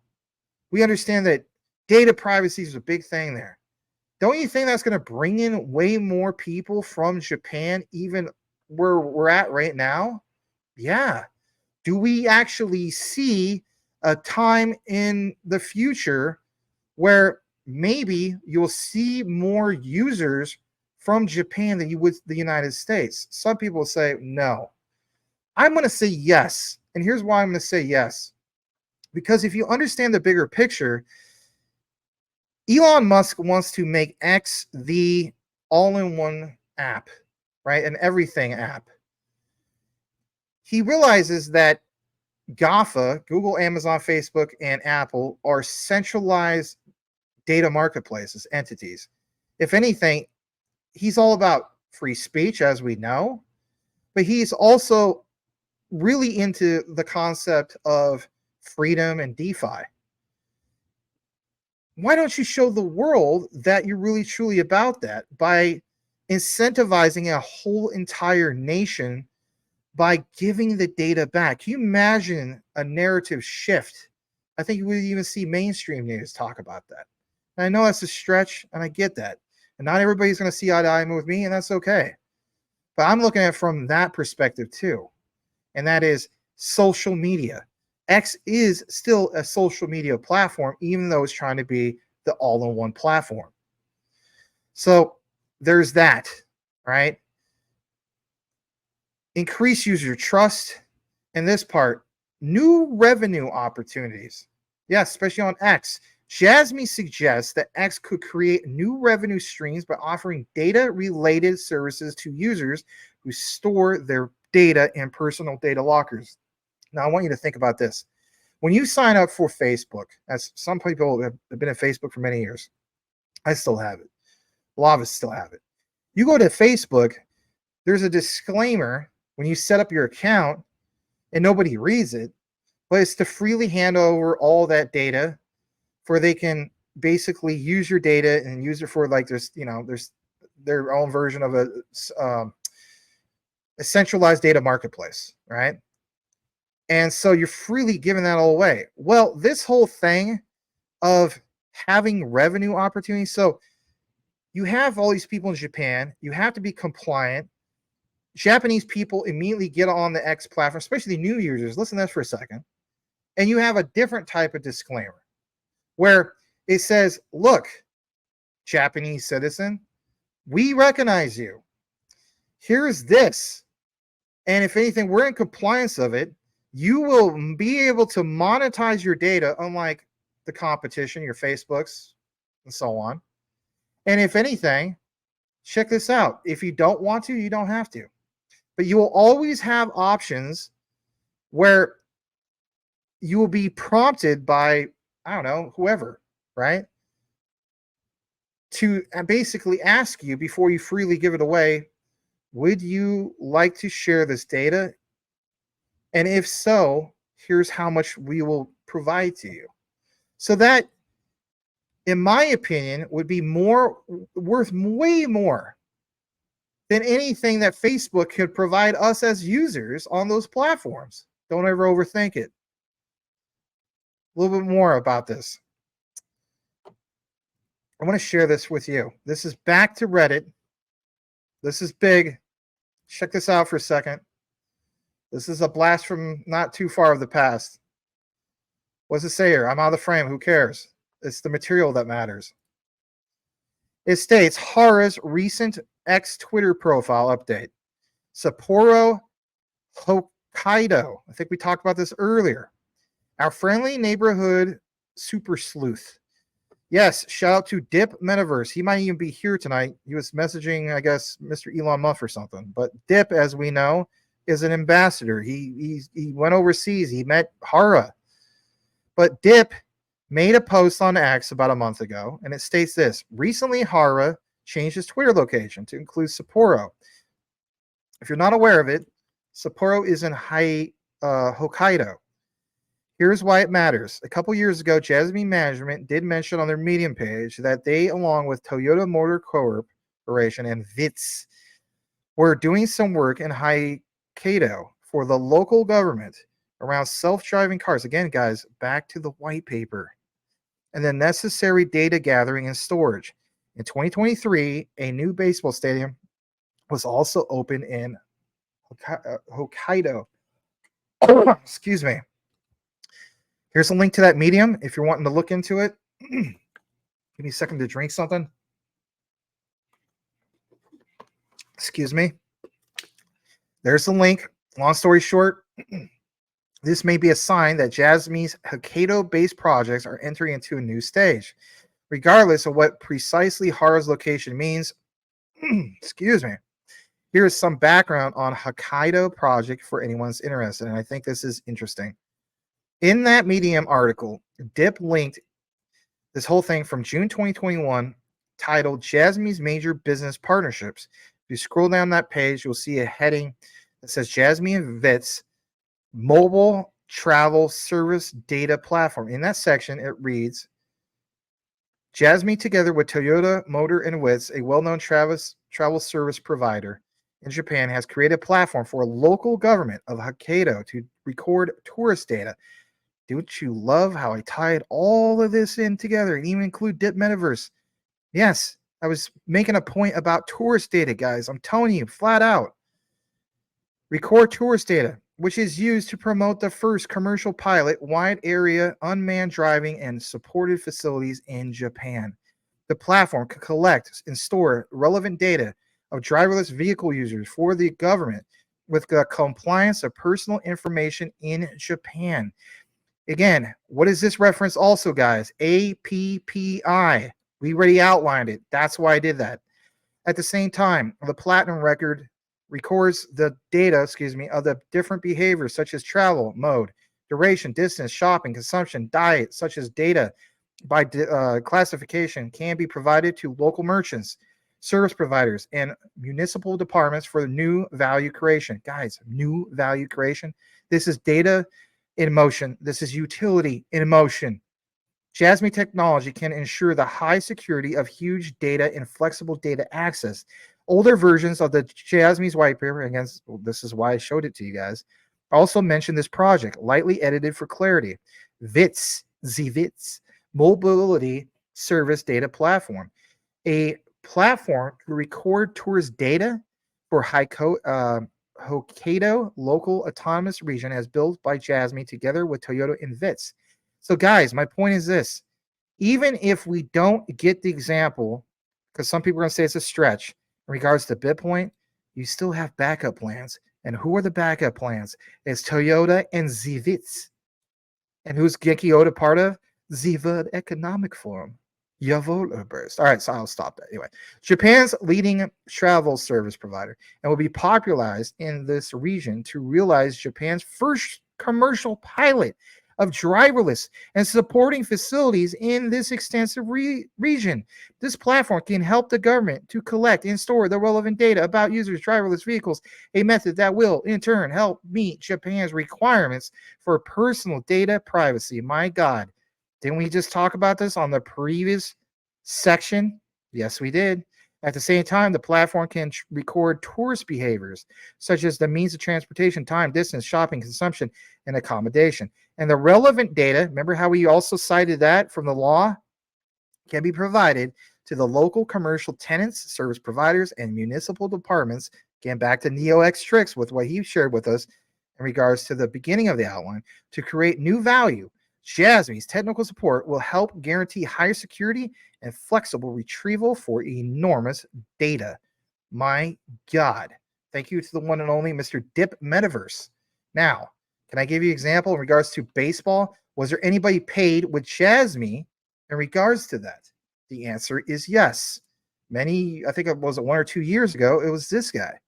We understand that data privacy is a big thing there. Don't you think that's going to bring in way more people from Japan, even where we're at right now? Yeah. Do we actually see a time in the future where maybe you'll see more users from Japan than you would the United States? Some people say no. I'm going to say yes. And here's why I'm going to say yes. Because if you understand the bigger picture, Elon Musk wants to make X the all-in-one app, right? An everything app. He realizes that GAFA, Google, Amazon, Facebook, and Apple, are centralized data marketplaces, entities. If anything, he's all about free speech, as we know, but he's also really into the concept of freedom and DeFi. Why don't you show the world that you're really truly about that by incentivizing a whole entire nation by giving the data back? Can you imagine a narrative shift? I think you would even see mainstream news talk about that. And I know that's a stretch, and I get that. And not everybody's going to see eye to eye with me, and that's okay. But I'm looking at it from that perspective too. And that is social media. X is still a social media platform, even though it's trying to be the all-in-one platform. So there's that, right? Increase user trust. And this part, new revenue opportunities. Yes, especially on X. Jasmy suggests that X could create new revenue streams by offering data-related services to users who store their data in personal data lockers. Now, I want you to think about this. When you sign up for Facebook, as some people have been at Facebook for many years, I still have it. A lot of us still have it. You go to Facebook, there's a disclaimer when you set up your account, and nobody reads it, but it's to freely hand over all that data for they can basically use your data and use it for like there's their own version of a centralized data marketplace, right? And so you're freely giving that all away. Well, this whole thing of having revenue opportunities. So you have all these people in Japan. You have to be compliant. Japanese people immediately get on the X platform, especially new users. Listen to this for a second. And you have a different type of disclaimer where it says, look, Japanese citizen, We recognize you. Here's this. And if anything, we're in compliance of it. You will be able to monetize your data, unlike the competition, your Facebooks, and so on. And if anything, check this out. If you don't want to, you don't have to. But you will always have options where you will be prompted by, I don't know, whoever, right? To basically ask you before you freely give it away, would you like to share this data? And if so, here's how much we will provide to you. So that, in my opinion, would be worth way more than anything that Facebook could provide us as users on those platforms. Don't ever overthink it. A little bit more about this. I want to share this with you. This is back to Reddit. This is big. Check this out for a second. This is a blast from not too far of the past. What's it say here? I'm out of the frame. Who cares? It's the material that matters. It states Hara's recent Twitter profile update. Sapporo, Hokkaido. I think we talked about this earlier. Our friendly neighborhood super sleuth. Yes, shout out to Dip Metaverse. He might even be here tonight. He was messaging, I guess, Mr. Elon Musk or something. But Dip, as we know, is an ambassador. He went overseas. He met Hara. But Dip made a post on X about a month ago, and it states this. Recently, Hara changed his Twitter location to include Sapporo. If you're not aware of it, Sapporo is in Hokkaido. Here's why it matters. A couple years ago, Jasmy Management did mention on their Medium page that they, along with Toyota Motor Corporation and VITS, were doing some work in Hokkaido for the local government around self-driving cars. Again, guys, back to the white paper. And the necessary data gathering and storage. In 2023, a new baseball stadium was also opened in Hokkaido. Excuse me. Here's a link to that Medium if you're wanting to look into it. Give me a second to drink something. Excuse me. There's the link. Long story short, this may be a sign that Jasmy's Hokkaido-based projects are entering into a new stage. Regardless of what precisely Hara's location means, excuse me, here is some background on Hokkaido project for anyone that's interested, and I think this is interesting. In that Medium article, Dip linked this whole thing from June 2021 titled Jasmy's Major Business Partnerships. If you scroll down that page, you'll see a heading that says Jasmy and VITS Mobile Travel Service Data Platform. In that section, it reads, Jasmy, together with Toyota Motor and VITS, a well-known travel service provider in Japan, has created a platform for a local government of Hokkaido to record tourist data. Don't you love how I tied all of this in together and even include Dip Metaverse? Yes, I was making a point about tourist data, guys. I'm telling you, flat out. Record tourist data, which is used to promote the first commercial pilot wide area unmanned driving and supported facilities in Japan. The platform can collect and store relevant data of driverless vehicle users for the government with the compliance of personal information in Japan. Again, what is this reference also, guys? APPI. We already outlined it. That's why I did that. At the same time, the Platinum record records the data, of the different behaviors such as travel, mode, duration, distance, shopping, consumption, diet, such as data by classification can be provided to local merchants, service providers, and municipal departments for new value creation. Guys, new value creation. This is data in motion. This is utility in motion. Jasmy technology can ensure the high security of huge data and flexible data access. Older versions of the Jasmy's white paper, again, this is why I showed it to you guys, also mention this project, lightly edited for clarity. VITS, Mobility Service Data Platform. A platform to record tourist data for Hokkaido local autonomous region as built by Jasmy together with Toyota and VITS. So guys, my point is this. Even if we don't get the example because some people are going to say it's a stretch. In regards to bitpoint, you still have backup plans. And who are the backup plans? It's Toyota and Zivitz. And who's Genki Oda part of? The World Economic Forum. Jawohl, burst. All right, so I'll stop that. Anyway, Japan's leading travel service provider and will be popularized in this region to realize Japan's first commercial pilot of driverless and supporting facilities in this extensive region. This platform can help the government to collect and store the relevant data about users' driverless vehicles, a method that will, in turn, help meet Japan's requirements for personal data privacy. My God. Didn't we just talk about this on the previous section? Yes, we did. At the same time, the platform can record tourist behaviors, such as the means of transportation, time, distance, shopping, consumption, and accommodation. And the relevant data, remember how we also cited that from the law, can be provided to the local commercial tenants, service providers, and municipal departments. Again, back to NeoX Tricks with what he shared with us in regards to the beginning of the outline to create new value. Jasmy's technical support will help guarantee higher security and flexible retrieval for enormous data. My God. Thank you to the one and only Mr. Dip Metaverse. Now, can I give you an example in regards to baseball? Was there anybody paid with Jasmy in regards to that? The answer is yes. I think it was 1 or 2 years ago, it was this guy.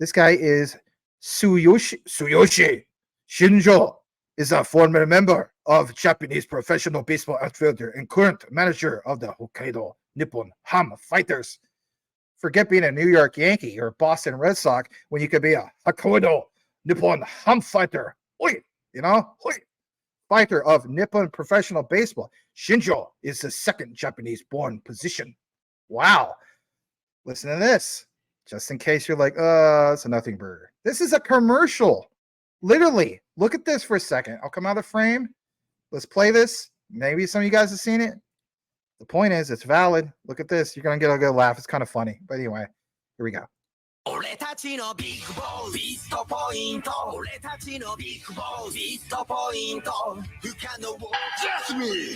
This guy is Tsuyoshi Shinjo, is a former member of Japanese professional baseball outfielder and current manager of the Hokkaido Nippon Ham Fighters. Forget being a New York Yankee or Boston Red Sox when you could be a Hokkaido Nippon Ham fighter. Oi, fighter of Nippon professional baseball. Shinjo is the second Japanese-born position. Wow. Listen to this. Just in case you're like, it's a nothing burger. This is a commercial. Literally, look at this for a second. I'll come out of the frame. Let's play this. Maybe some of you guys have seen it. The point is, it's valid. Look at this. You're going to get a good laugh. It's kind of funny. But anyway, here we go. Jasmy!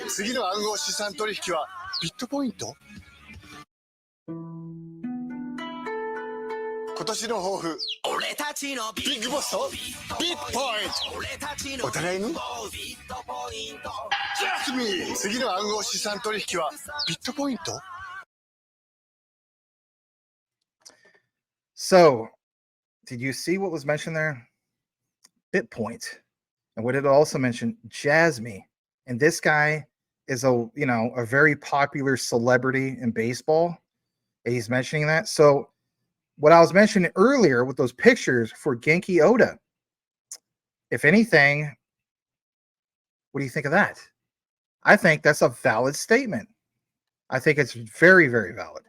次の暗号資産取引はビットポイント？今年の抱負、ビッグボスとビットポイント。お互いにジャスミー、次の暗号資産取引はビットポイント？ So, did you see what was mentioned there? Bitpoint. And what did it also mention? Jasmy. And this guy is a very popular celebrity in baseball. And he's mentioning that. So, what I was mentioning earlier with those pictures for Genki Oda, if anything, what do you think of that? I think that's a valid statement. I think it's very, very valid.